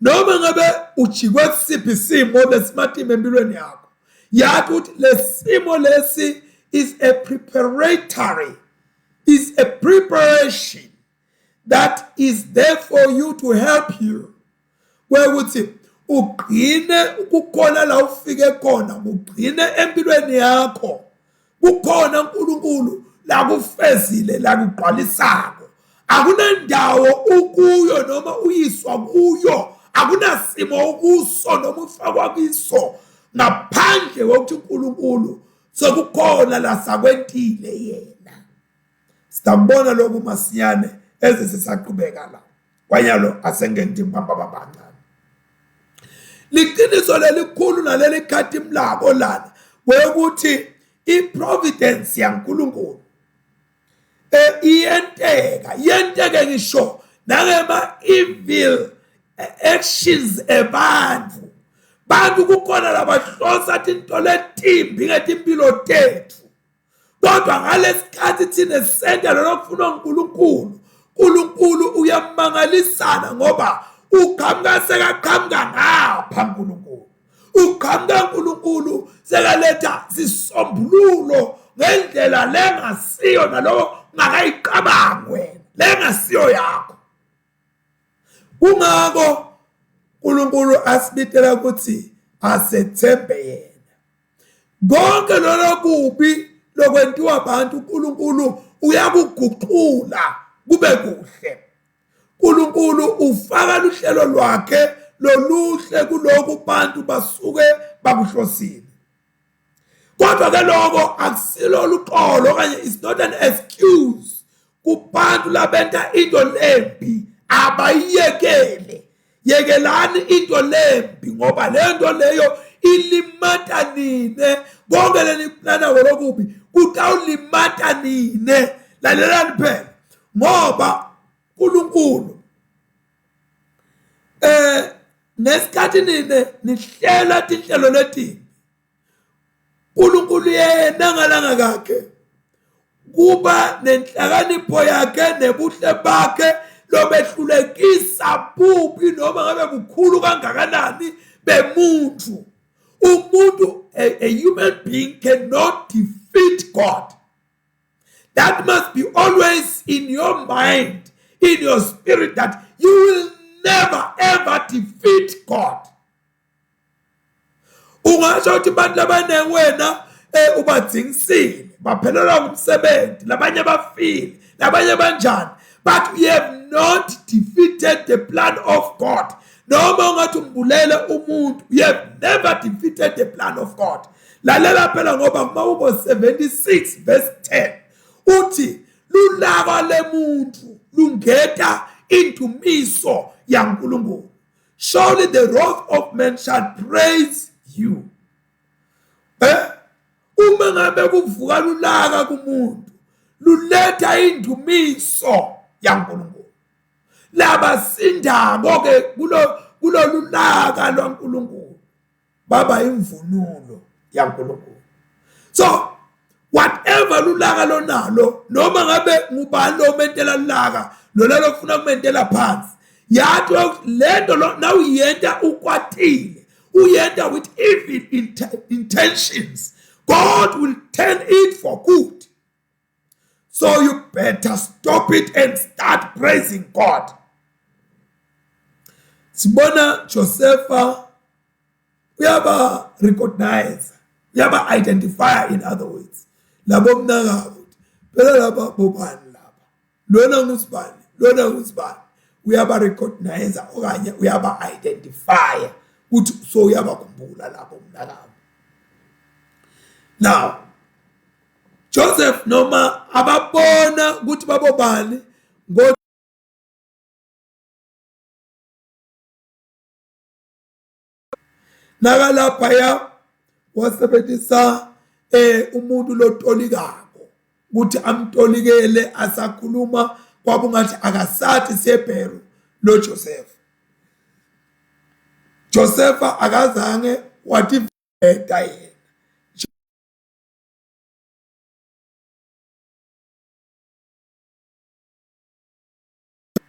noma ngabe ujikwe kusiphi isimo lesimatima empilweni yakho yathi ukuthi lesimo lesi is a preparation that is there for you to help you. Where ukuthi ugcine ukukhona la ufike khona ugcine empilweni yakho kukhona uNkulunkulu la kufezile la kugqwalisako akunandawo ukuyo noma uyiswa kuyo akunasimo ukuso noma ufakwa kiso ngaphandle kokuthi uNkulunkulu sekukhona la sakwentile yena. Sitambona lokhu masinyane eze sisaqhubeka la. Kwanyalo asengenti impamba bancane. Liqiniso lelikhulu naleli khathi imlako lana ukuthi iprovidence yaNkulunkulu yenteke ngisho nangema evil actions ebantu. Bantu kukhona labahlosa into letimbi ngetimpilo tethu. Kodwa ngalesikhathi thina senta lokufuna uNkulunkulu, uNkulunkulu uyamangalisana ngoba uqhamuka sekaqhamuka ngapha uNkulunkulu. Uqhamuka uNkulunkulu sekaletha sisombululo ngendlela lengasiyo nalowo ngakayiqabanga wena, lengasiyo yakho. Kungako uNkulunkulu asibitela ukuthi asethembe yena. Konke lokho lokwentiwa abantu uNkulunkulu uyakuguqula kube kuhle. uNkulunkulu ufaka luhlelo lwakhe loluhle kuloko bantu basuke bakuhlosile. Kodwa ke lokho akusilo luqolo okanye it's not an excuse kubantu labenta into lembi abayiyekele. Yekelani into lembi ngoba lento leyo ilimata nine. Konke leniplana lokhubi kutawulimata nine. Lalelani phela ngoba uNkulunkulu nesikhathi nine nihlela tinhlelo leti uNkulunkulu yena ngalanga kakhe kuba nenhlakanipho yakhe nebuhle bakhe lobehlulekisa bubi noma ngabe bukhulu kangakanani bemuntu. Umuntu, a human being cannot defeat God. That must be always in your mind, in your spirit, that you will never ever defeat God. Ungasho ukuthi bantu labanenge wena ubadzingisile baphelela umsebenzi labanye bafile labanye banjani, but you have not defeated the plan of God. Noma ungathi umbulele umuntu, you have never defeated the plan of God. Lalela phela ngoba kuMawubo 76 verse 10 uthi lulaka lemuntu lungeta indumiso yaNkulunkulu. Surely the wrath of man shall praise you. Uma ngabe kuvuka lulaka kumuntu luletha indumiso yaNkulunkulu. Laba sindako ke kulo lulaka lwaNkulunkulu baba imvunulo yaNkulunkulu. So whatever lulaka lonalo noma ngabe ngubani lo mentela lulaka lolalo ufuna kumentela phansi yathi lento now uyenta ukwatile uyenta with evil intentions, God will turn it for good. So you better stop it and start praising God. Sibona Josepha uyaba recognize, uyaba identify in other words. Labo mnakabo phela laba bobani laba. Lona ngusibani uyaba recognize okanye uyaba identify ukuthi so uyaba khumbula labo mnakabo. Now Joseph noma ababona ukuthi babobani ngo nakalapha ya wasebenzisa umuntu lotolikako ukuthi amtolikele asakhuluma kwabungathi akasathi seBheru lo Joseph akazange wathi veta yena.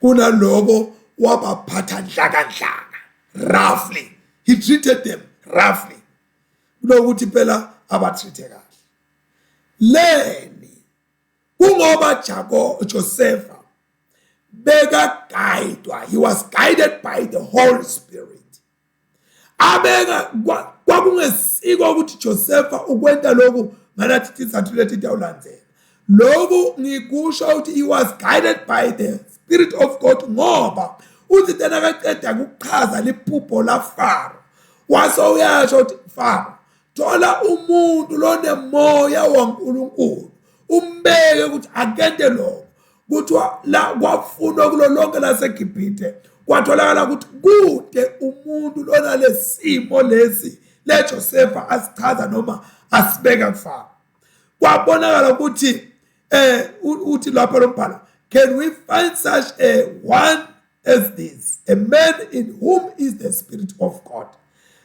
Kunaloko wabaphatha nhlaka roughly. He treated them roughly. Kunokuthi phela abatreate kahle. Leni kungoba Joseph beka guided. He was guided by the Holy Spirit. Abeka kwakungesiko ukuthi Joseph ukwenta lokhu ngalathi izathu lethi tawulandzela. Lokhu ngikusho ukuthi he was guided by the Spirit of God ngoba uthi tena kaqeda ukuchaza liphupho la Faro wase uyasho uthi Faro thola umuntu lonemoya waNkulunkulu umbeke ukuthi akente lokho kuthiwa la kwafunwa kulo lonke laseGibhithe kwatholakala ukuthi kude umuntu lona lesimo lesi leJosefa asichaza noma asibeka kuFaro kwabonakala ukuthi uthi lapha lombhala can we find such a one as this a man in whom is the Spirit of God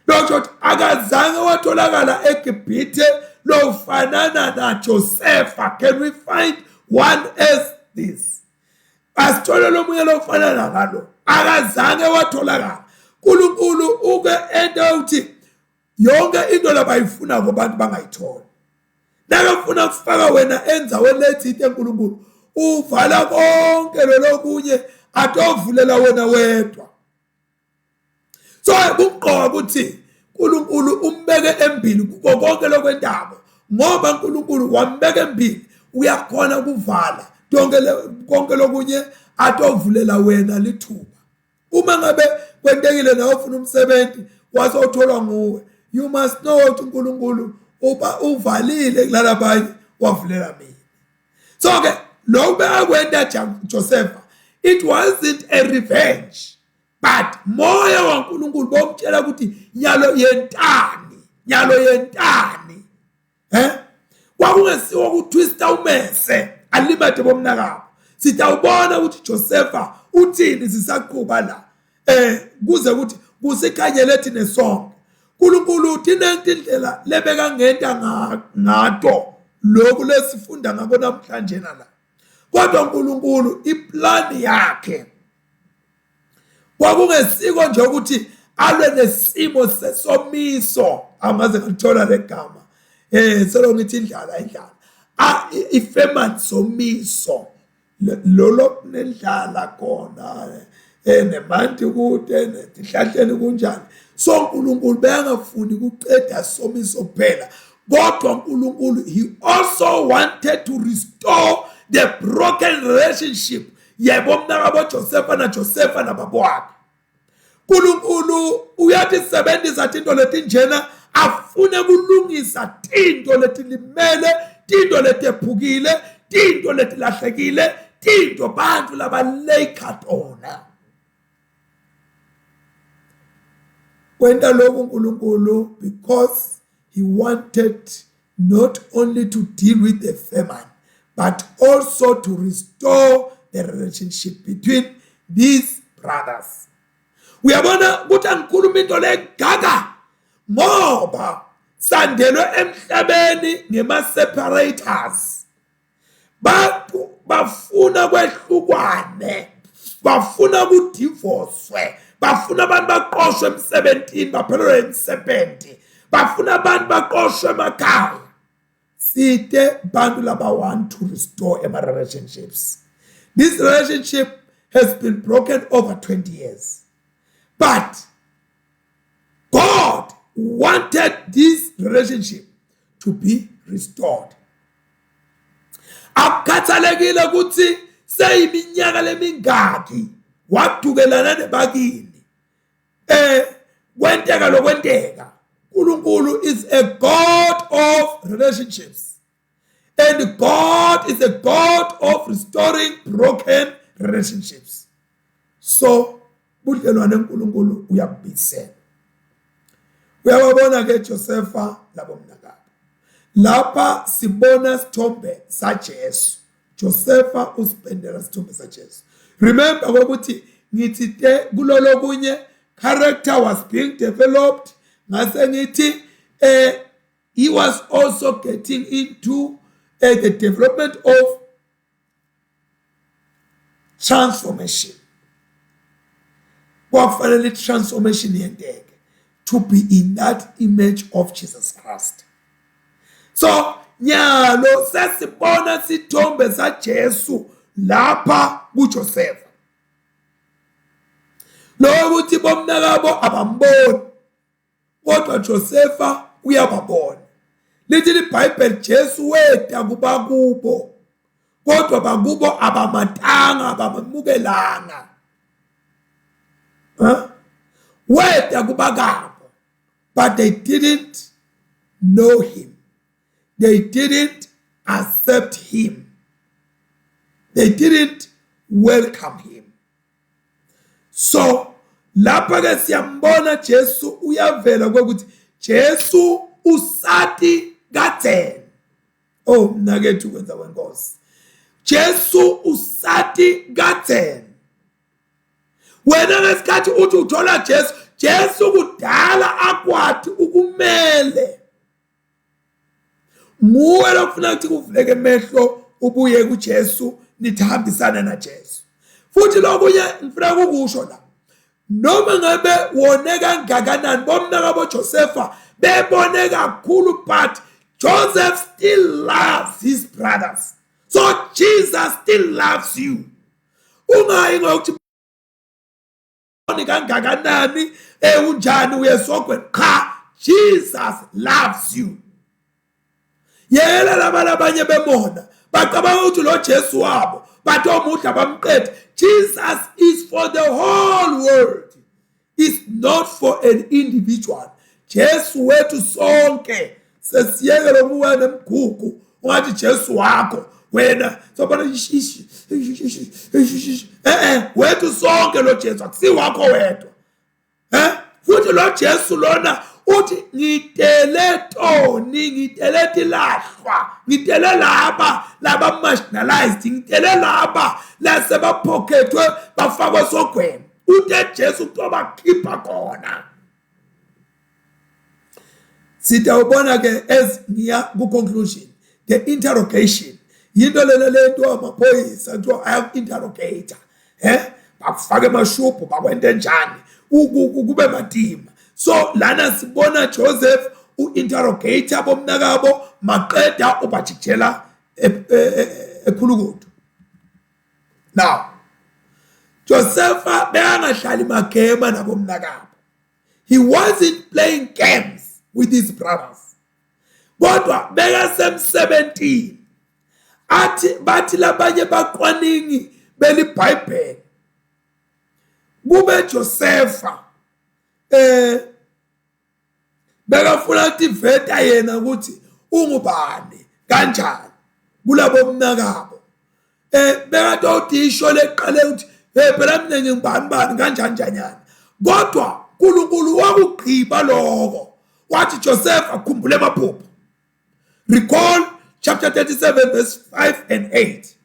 lokho akazange watholakala eGibhithe lofanana naJosefa can we find one as this asithole lomunye lofanana ngalo akazange watholakala uNkulunkulu uke ende uthi yonke into labayifuna kubantu bangayithola nakafuna ukufaka wena enzaweni lethi enkulunkulu uvala konke lokunye atovulela wena wedwa so kuqoqa ukuthi uNkulunkulu umbeke embili kuko konke lokwendaba ngoba uNkulunkulu wambeka embili uyakhona ukuvala konke lokunye atovulela wena lithuba uma ngabe kwentekile nawe ufuna umsebenzi wasotholwa nguwe you must know ukuthi uNkulunkulu uvalile kulala abanye wavulela mina so ke lokho akwenda Josefa it wasn't a revenge but moya waNkulunkulu bomtshela ukuthi nyalo yentani kwakungesiwo ukutwista umese alimade bomnakabo sitawubona ukuthi Josefa uthini sisaqhuba la kuze ukuthi kusikhanyele ethi nesonke uNkulunkulu uthi nentindlela lebeka ngenta ngato lokhu lesifunda ngako namhlanje nala kodwa uNkulunkulu iplan yakhe kwakungesiko nje ukuthi alwe nesimo sesomiso angaze ngithola legama selo ngithi indlala ifemani somiso lolo nendlala khona nemanti kude nesihlahleni kunjani so uNkulunkulu bengafuni ukuqeda somiso kuphela kodwa uNkulunkulu he also wanted to restore the broken relationship yebo mnakabo Josefa nababo wakhe uNkulunkulu uyathi sebenzisa into leti njena afune kulungisa into leti limele into leti ephukile into leti lahlekile into bantu labalekhatona kwenta lokhu uNkulunkulu because he wanted not only to deal with the famine but also to restore the relationship between these brothers uyabona ukuthi angikhuluma into legaga ngoba sandelwe emhlabeni ngema-separators bantu bafuna kwehlukwane bafuna kudivorcwe bafuna abantu baqoshwe emsebentini baphelelwe imisebenzi bafuna abantu baqoshwe emakhaya site bantu laba want to restore our relationships this relationship has been broken over 20 years but God wanted this relationship to be restored akukhathalekile ukuthi seyiminyaka lemingaki wadukelana nebakini kwenteka lokwenteka uNkulunkulu is a God of relationships and God is a God of restoring broken relationships so budlelwane uNkulunkulu uyabisela uyabona ke Josefa labo mnakabo lapha sibona sithombe saJesu Josefa uspendela sithombe saJesu remember ukuthi ngithi kulolo kunye character was being developed ngase ngithi he was also getting into the development of transformation kwafanele transformation yenteke to be in that image of Jesus Christ so nyalo sesibona sithombe saJesu lapha kuJosefa lo ukuthi bomnakabo abamboni kodwa Josefa uyababona lithi iBhayibheli Jesu weda kuba kubo kodwa bakubo abamatanga abamukelanga weda kubakabo, but they didn't know him. They didn't accept him. They didn't welcome him. So lapha ke siyambona Jesu uyavela ukuthi Jesu usati katheni. Oh mnakethu kwenza kwenkosi. Jesu usati katheni. Wena ngesikhathi uthi uthola Jesu, Jesu kudala akwathi ukumele. Muwe lokufuna ukuthi kuvuleke emehlo ubuye kuJesu nithambisana na Jesu. Futhi lokunye ngifuna ukusho la. Noma ngabe wone kangakanani bomnakabo Josepha bebone kakhulu, but Joseph still loves his brothers. So Jesus still loves you. Ungayi ngokuthi kangakanani unjani uyesogweni, cha, Jesus loves you. Yela labanye bemona bacabanga ukuthi lo Jesu wabo bathomudla bamqede. Jesus is for the whole world. It's not for an individual. Jesu wethu sonke. Sesiyeke lo muwe nemgugu ungathi Jesu wakho wena sobona wethu sonke lo Jesu akusi wakho wedwa. Futhi lo Jesu lona uthi ngitele toni, ngitele tilahlwa, ngitele laba marginalized, ngitele laba lasebaphokethwe bafakwe sogwini. Uthe Jesu kuba khipha khona. Sitawubona ke as ngiya ku conclusion, the interrogation yinto lento amaphoyisa nto I interrogator bakufake emashubhu bakwente njani kube matima. So lana sibona Joseph u-interrogator bomnakabo maqeda ubajikela ekhulukudu. Now Joseph beyangahlali magema nabomnakabo. He wasn't playing games with his brothers. Kodwa bekasemsebentini athi bathi labanye baqwaningi beliBhayibheli kube Josepha bekafuna ukuthi veta yena ukuthi ungubani kanjani kulabo mnakabo. Bekathothi isho leqale ukuthi phela mina ngingibani kanjani njanyana. Kodwa uNkulunkulu wakugqiba lokho wathi Joseph akhumbule amaphupho. Recall chapter 37 verse 5 and 8.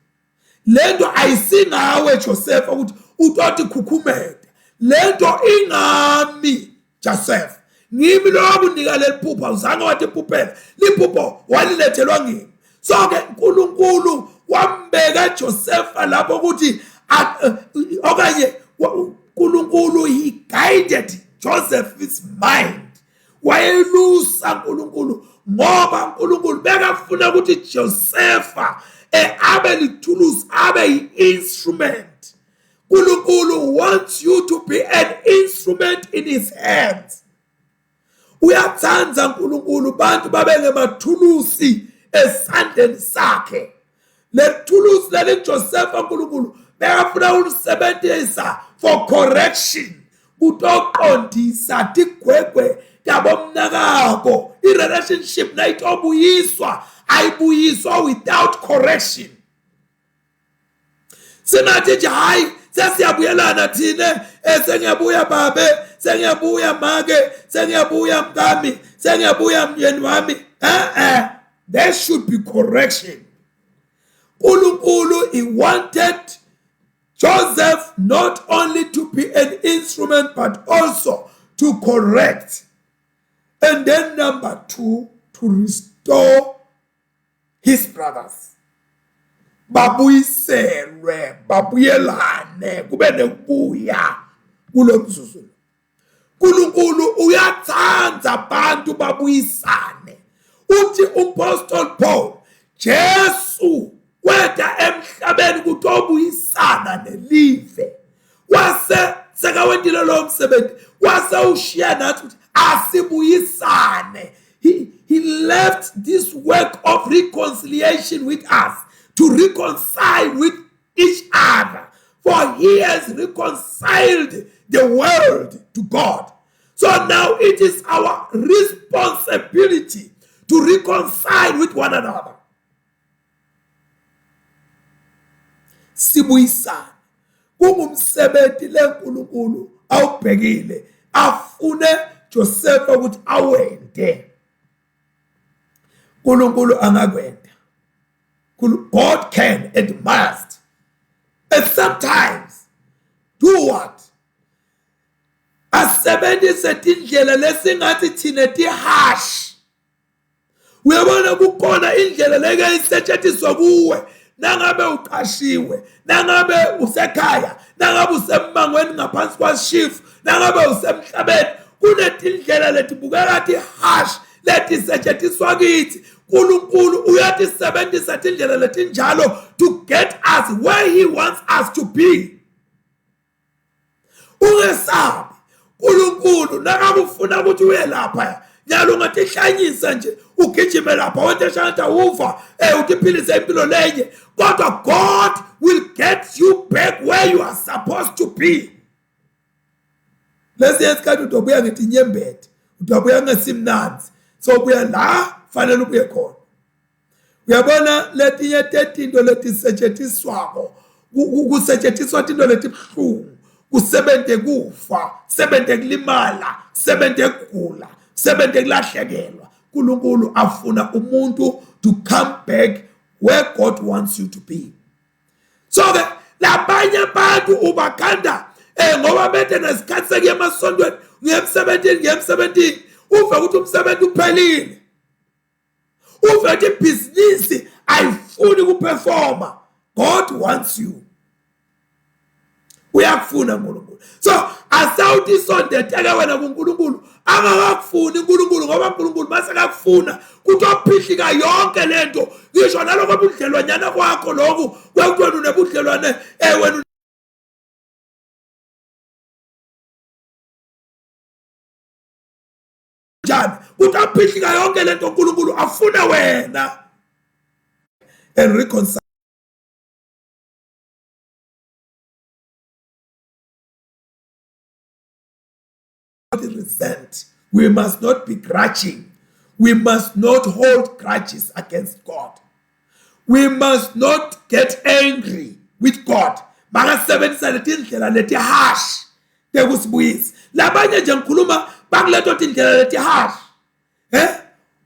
Lento ayisingawe Joseph ukuthi utothi khukhumede. Lento ingami Joseph. Ngimi lo wabunika leliphupho uzange wathi iphuphela. Liphupho walilethelwa ngimi. So ke uNkulunkulu wambeka Joseph lapho ukuthi okanye uNkulunkulu he guided Joseph's mind. Wayelusa uNkulunkulu ngoba uNkulunkulu bekafuna ukuthi Josepha abe lithulusi abe instrument. uNkulunkulu wants you to be an instrument in his hands. Uyathanda uNkulunkulu bantu babe ngemathulusi esandleni sakhe. Lethulusi leli Joseph uNkulunkulu bekafuna ulisebenzisa for correction. Utoqondisa tigwegwe yabomnakabo. I-relationship nayo obuyiswa ayibuyiswa without correction. Sinathi nje hayi sesiyabuyelana thina sengiyabuya babe, sengiyabuya make, sengiyabuya mkami, sengiyabuya myeni wami. There should be correction. uNkulunkulu he wanted Joseph not only to be an instrument but also to correct. And then number 2, to restore his brothers. Babuyiselwe, babuyelane, kube nekubuya kulo mzuzu. uNkulunkulu uyathanda abantu babuyisane. Uthi uApostle Paul, Jesu weda emhlabeni ukuthi obuyisana nelive. Wase sekawendile lo msebenzi, wase ushiya nathi ukuthi asibuyisane. He left this work of reconciliation with us to reconcile with each other. For he has reconciled the world to God. So now it is our responsibility to reconcile with one another. Sibuyisana. Kungumsebenzi leNkulunkulu awubhekile afune Joseph ukuthi awende. uNkulunkulu angakwenda. God can and must. And sometimes do what? Asebenzise indlela lesingathi thina ti-harsh. Uyabona kukhona indlela leke isetshenziswa kuwe nangabe uqashiwe, nangabe usekhaya, nangabe usemangweni ngaphansi kwashifu, nangabe usemhlabeni. Kunetindlela letibukeka ti-harsh letisetshenziswa kithi. uNkulunkulu uyatisebenzisa tindlela letinjalo to get us where he wants us to be. Ungesabi uNkulunkulu nangabe ufuna ukuthi uye lapha nyalo ungatihlanyisa nje ugijime lapha wonke shanta uva utiphilise impilo lenye, kodwa God will get you back where you are supposed to be. Lesikhathi utobuya ngetinyembete, utobuya ngesimnanzi, so ubuya la fanele ubuye khona. Uyabona letinye tetinto letisetshenziswako, kusetshenziswa tinto letibhlungu, kusebente kufa, sebente kulimala, sebente kugula, sebente kulahlekelwa. uNkulunkulu afuna umuntu to come back where God wants you to be. So ke labanye abantu ubakhanda ngoba bethe nesikhathi sekuya emasontweni ngiyemsebentini uve ukuthi umsebenzi uphelile. Uve ukuthi ibhizinisi ayifuni ukuperforma. God wants you. Uyakufuna uNkulunkulu. So asawuthi sondeteke wena kuNkulunkulu angakufuni uNkulunkulu ngoba uNkulunkulu mase kakufuna kuthi ophihlika yonke lento. Ngisho naloko budlelwanyana kwakho lokhu kwekuthiwa unebudlelwane wena njani kuthi ophihlika yonke lento uNkulunkulu afuna wena and reconcile. Resent. We must not be grudging. We must not hold grudges against God. We must not get angry with God. Makasebenzisa letindlela leti harsh tekusibuyisa. Labanye nje ngikhuluma bakuleto tindlela leti harsh.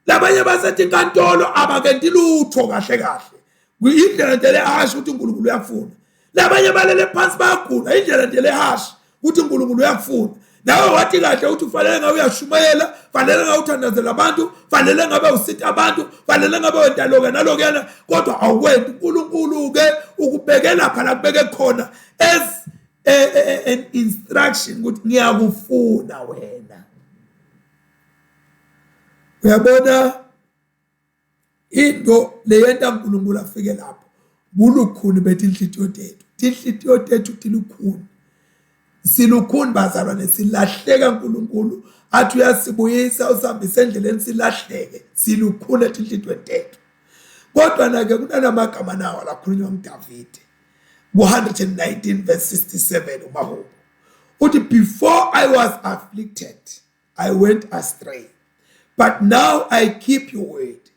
Labanye basethi inkantolo abakenti lutho kahle kahle. Indlela le harsh ukuthi uNkulunkulu uyafuna. Labanye balele phansi bayagula indlela le harsh ukuthi uNkulunkulu uyafuna. Nawe wathi kahle uthi ufanele ngabe uyashumayela, fanele ngabe uthandazela abantu, fanele ngabe usitha abantu, fanele ngabe wenda lokho nalokuyana, kodwa awukwendi. uNkulunkulu ke ukubeke lapha la kubeke khona as an instruction ukuthi ngiyakufuna wena. Uyabona into leyenta uNkulunkulu afike lapho bulukhuni betinhlitiyo tethu. Tinhlitiyo tethu tilukhuni. Silukhuni bazalwane, silahleka uNkulunkulu athi uyasibuyisa usihambise endleleni silahleke. Silukhuni etinhlitweni tethu. Kodwa na ke kunamagama nawo lakhulunywa nguDavide ku-119 verse 67 uMahubo uthi, before I was afflicted I went astray, but now I keep your word.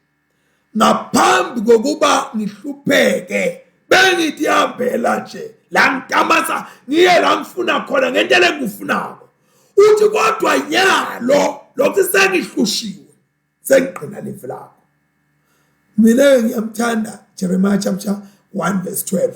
Ngaphambi kokuba ngihlupheke bengithi hambela nje la ngitamasa ngiye la ngifuna khona ngentele engikufunako. Uthi kodwa nyalo lokho sengihlushiwe sengiqina live lakho. Mina ngiyamthanda Jeremiah chapter 1 verse 12.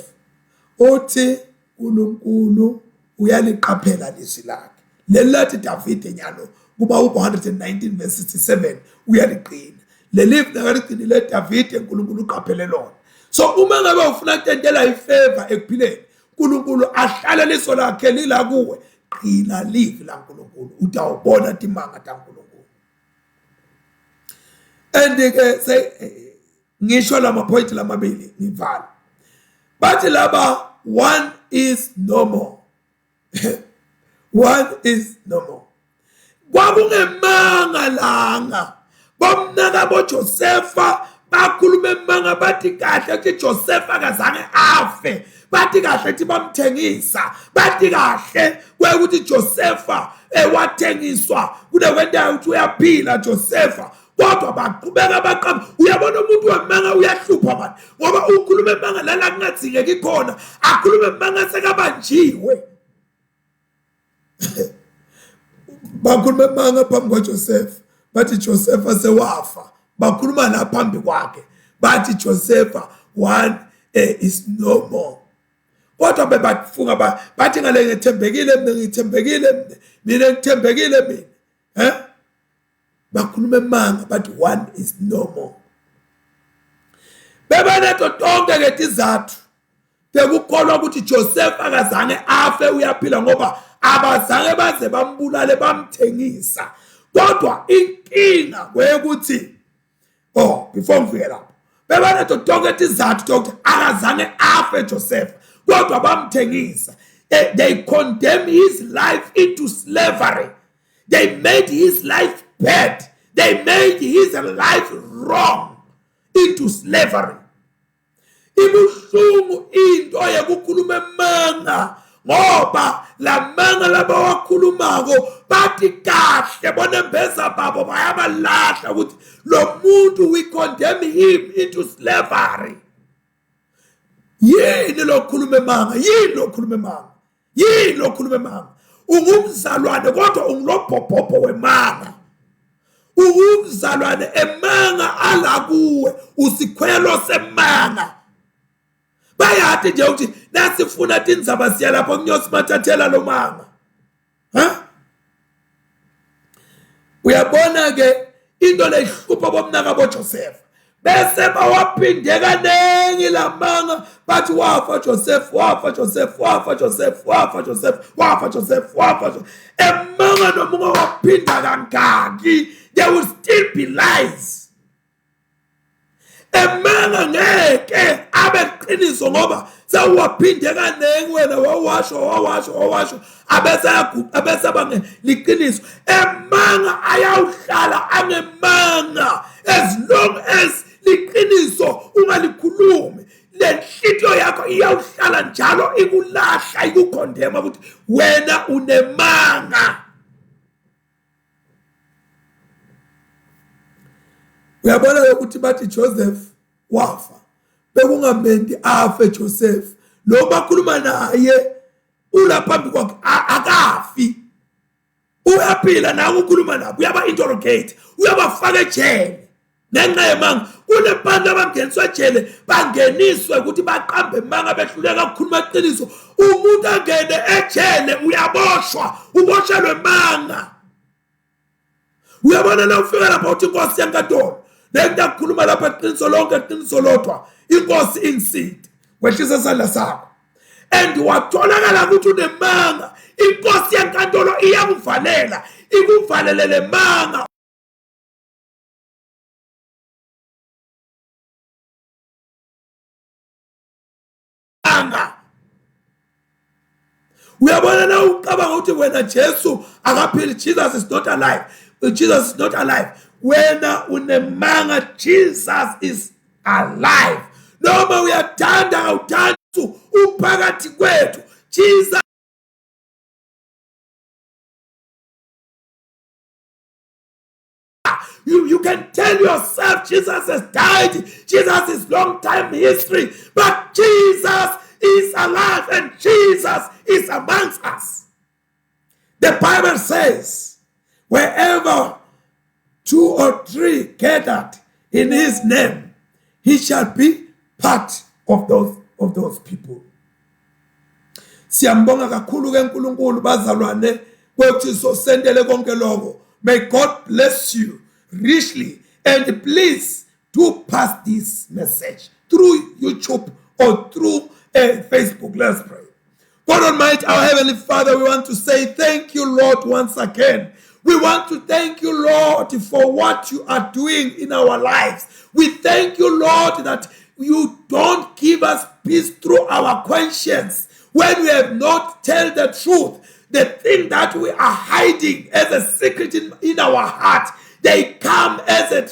Uthi uNkulunkulu uyaliqaphela lizwi lakhe. Lelathi Davide nyalo kuba u119 verse 67 uyaliqina. Lelive nakaliqinile Davide uNkulunkulu uqaphele lona. So uma ngabe ufuna ukutendela ifavor ekuphileni, uNkulunkulu ahlale liso lakhe lila kuwe, qina live la uNkulunkulu utawubona timanga ta uNkulunkulu. And ke say ngisho lama point lamabili ngivala. Bathi laba one is no more. One is no more. Kwakungemanga langa bomnaka boJosefa bakhulume emanga bathi kahle ukuthi Joseph akazange afe. bathi kahle ethi bamthengisa, bathi kahle kwekuthi Josepha wathengiswa kunekwenta ukuthi uyaphila Josepha, kodwa baqhubeka baqamba. Uyabona umuntu wemanga uyahlupha manje, ngoba ukhuluma emanga lala kungathingeki khona, akhuluma emanga sekabanjiwe. Bakhuluma emanga phambi kwaJosepha, bathi Josepha sewafa. Bakhuluma la phambi kwakhe, bathi Josepha one is no more. Kodwa bebafunga bathi ngale ngithembekile mina ngithembekile. Bakhuluma emanga bathi one is no more. Bebaneto tonke ke izathu bekukholwa ukuthi Joseph akazange afe uyaphila, ngoba abazange baze bambulale bamthengisa. Kodwa inkinga kwekuthi before ngifike lapho, bebaneto tonke izathu ukuthi akazange afe Joseph, kodwa bamthengisa. They condemned his life into slavery. They made his life bad. They made his life wrong into slavery. Ibuhlungu into yokukhuluma emanga, ngoba la manga laba wakhulumako bathi kahle bonembeza babo bayabalahla ukuthi lo muntu we condemn him into slavery. Yini lokhuluma emanga? Yini lokhuluma emanga? Yini lokhuluma emanga? Ungumzalwane kodwa ungilobhobhobho wemanga. Ungumzalwane emanga ala kuwe, usikhwelo semanga. Bayathi nje ukuthi nasifuna tindzaba siya lapho ngiyosimathathela lo manga. Uyabona ke into lehlupha bomnaka boJoseph. Bese bawaphinde kanengi la manga, bathi wafa Joseph, wafa Joseph, wafa Joseph, wafa Joseph, wafa Joseph, wafa Joseph. Emanga nomunga waphinda kangaki, there will still be lies. Emanga ngeke abeqiniso ngoba sawuwaphinde kanengi wena wawasho abese bange liqiniso. Emanga ayawuhlala angemanga as long as liqiniso ungalikhulumi. Lenhlityo yakho iyawuhlala njalo ikulahla ikukondema ukuthi wena unemanga. Uyabona ukuthi bathi Joseph wafa, bekungamendi afe Joseph. Lo bakhuluma naye ulaphambi kwakhe akafi, uyaphila nawe ukhuluma nabo, uyaba interrogate, uyabafaka ejele. Nenxa yemanga kunebantu abangeniswa ejele bangeniswe ukuthi baqambe emanga behluleka ukukhuluma iqiniso. Umuntu angene ejele uyaboshwa, uboshelwe emanga. Uyabona la ufika lapha uthi inkosi yankantolo nenda kukhuluma lapha iqiniso lonke iqiniso lodwa, inkosi insidi wehlisa isandla sakho and watholakala ukuthi unemanga, inkosi yankantolo iyakuvalela, ikuvalele le manga. Uyabona na uqabanga ukuthi wena Jesu akaphili, Jesus is not alive. Jesus is not alive. Wena unemanga, Jesus is alive. Noma uyathanda awuthanda uphakathi kwethu, Jesus you can tell yourself Jesus has died, Jesus is long time history, but Jesus is alive and Jesus is amongst us. The Bible says, wherever 2 or 3 gathered in his name, he shall be part of those people. Siyambonga kakhulu ke uNkulunkulu bazalwane kwethu sosendele konke lokho. May God bless you richly, and please do pass this message through YouTube or through Facebook. Let's pray. God Almighty, our Heavenly Father, we want to say thank you, Lord, once again. We want to thank you, Lord, for what you are doing in our lives. We thank you, Lord, that you don't give us peace through our conscience when we have not told the truth. The thing that we are hiding as a secret in our heart, they come as a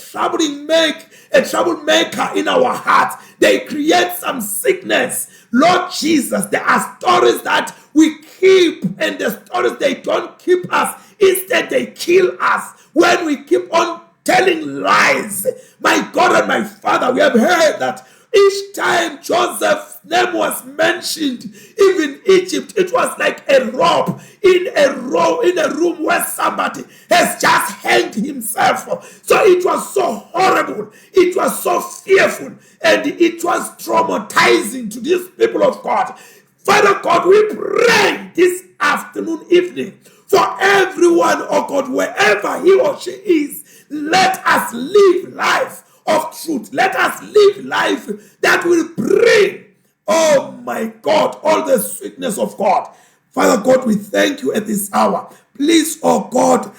troublemaker in our hearts. they create some sickness. Lord Jesus, there are stories that we keep, and the stories, they don't keep us. Instead, they kill us when we keep on telling lies. My God and my Father, we have heard that each time Joseph's name was mentioned, even Egypt, it was like a rope in a room where somebody has just hanged himself. So it was so horrible, it was so fearful, and it was traumatizing to these people of God. Father God, we pray this afternoon, evening, for everyone, oh God, wherever he or she is, let us live life of truth. Let us live life that will bring, oh my God, all the sweetness of God. Father God, we thank you at this hour. Please, oh God,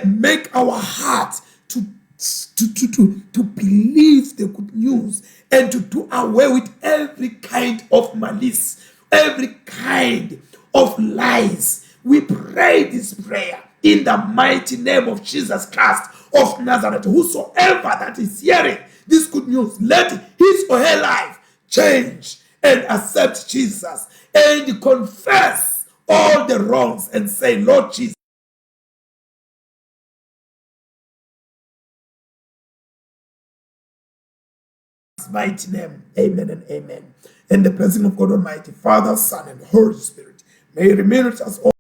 make our heart to believe the good news and to do away with every kind of malice, every kind of lies. We pray this prayer in the mighty name of Jesus Christ of Nazareth. Whosoever that is hearing this good news, let his or her life change and accept Jesus and confess all the wrongs and say, Lord Jesus, mighty name, amen and amen. And the blessing of God Almighty, Father, Son, and Holy Spirit may remain with us all.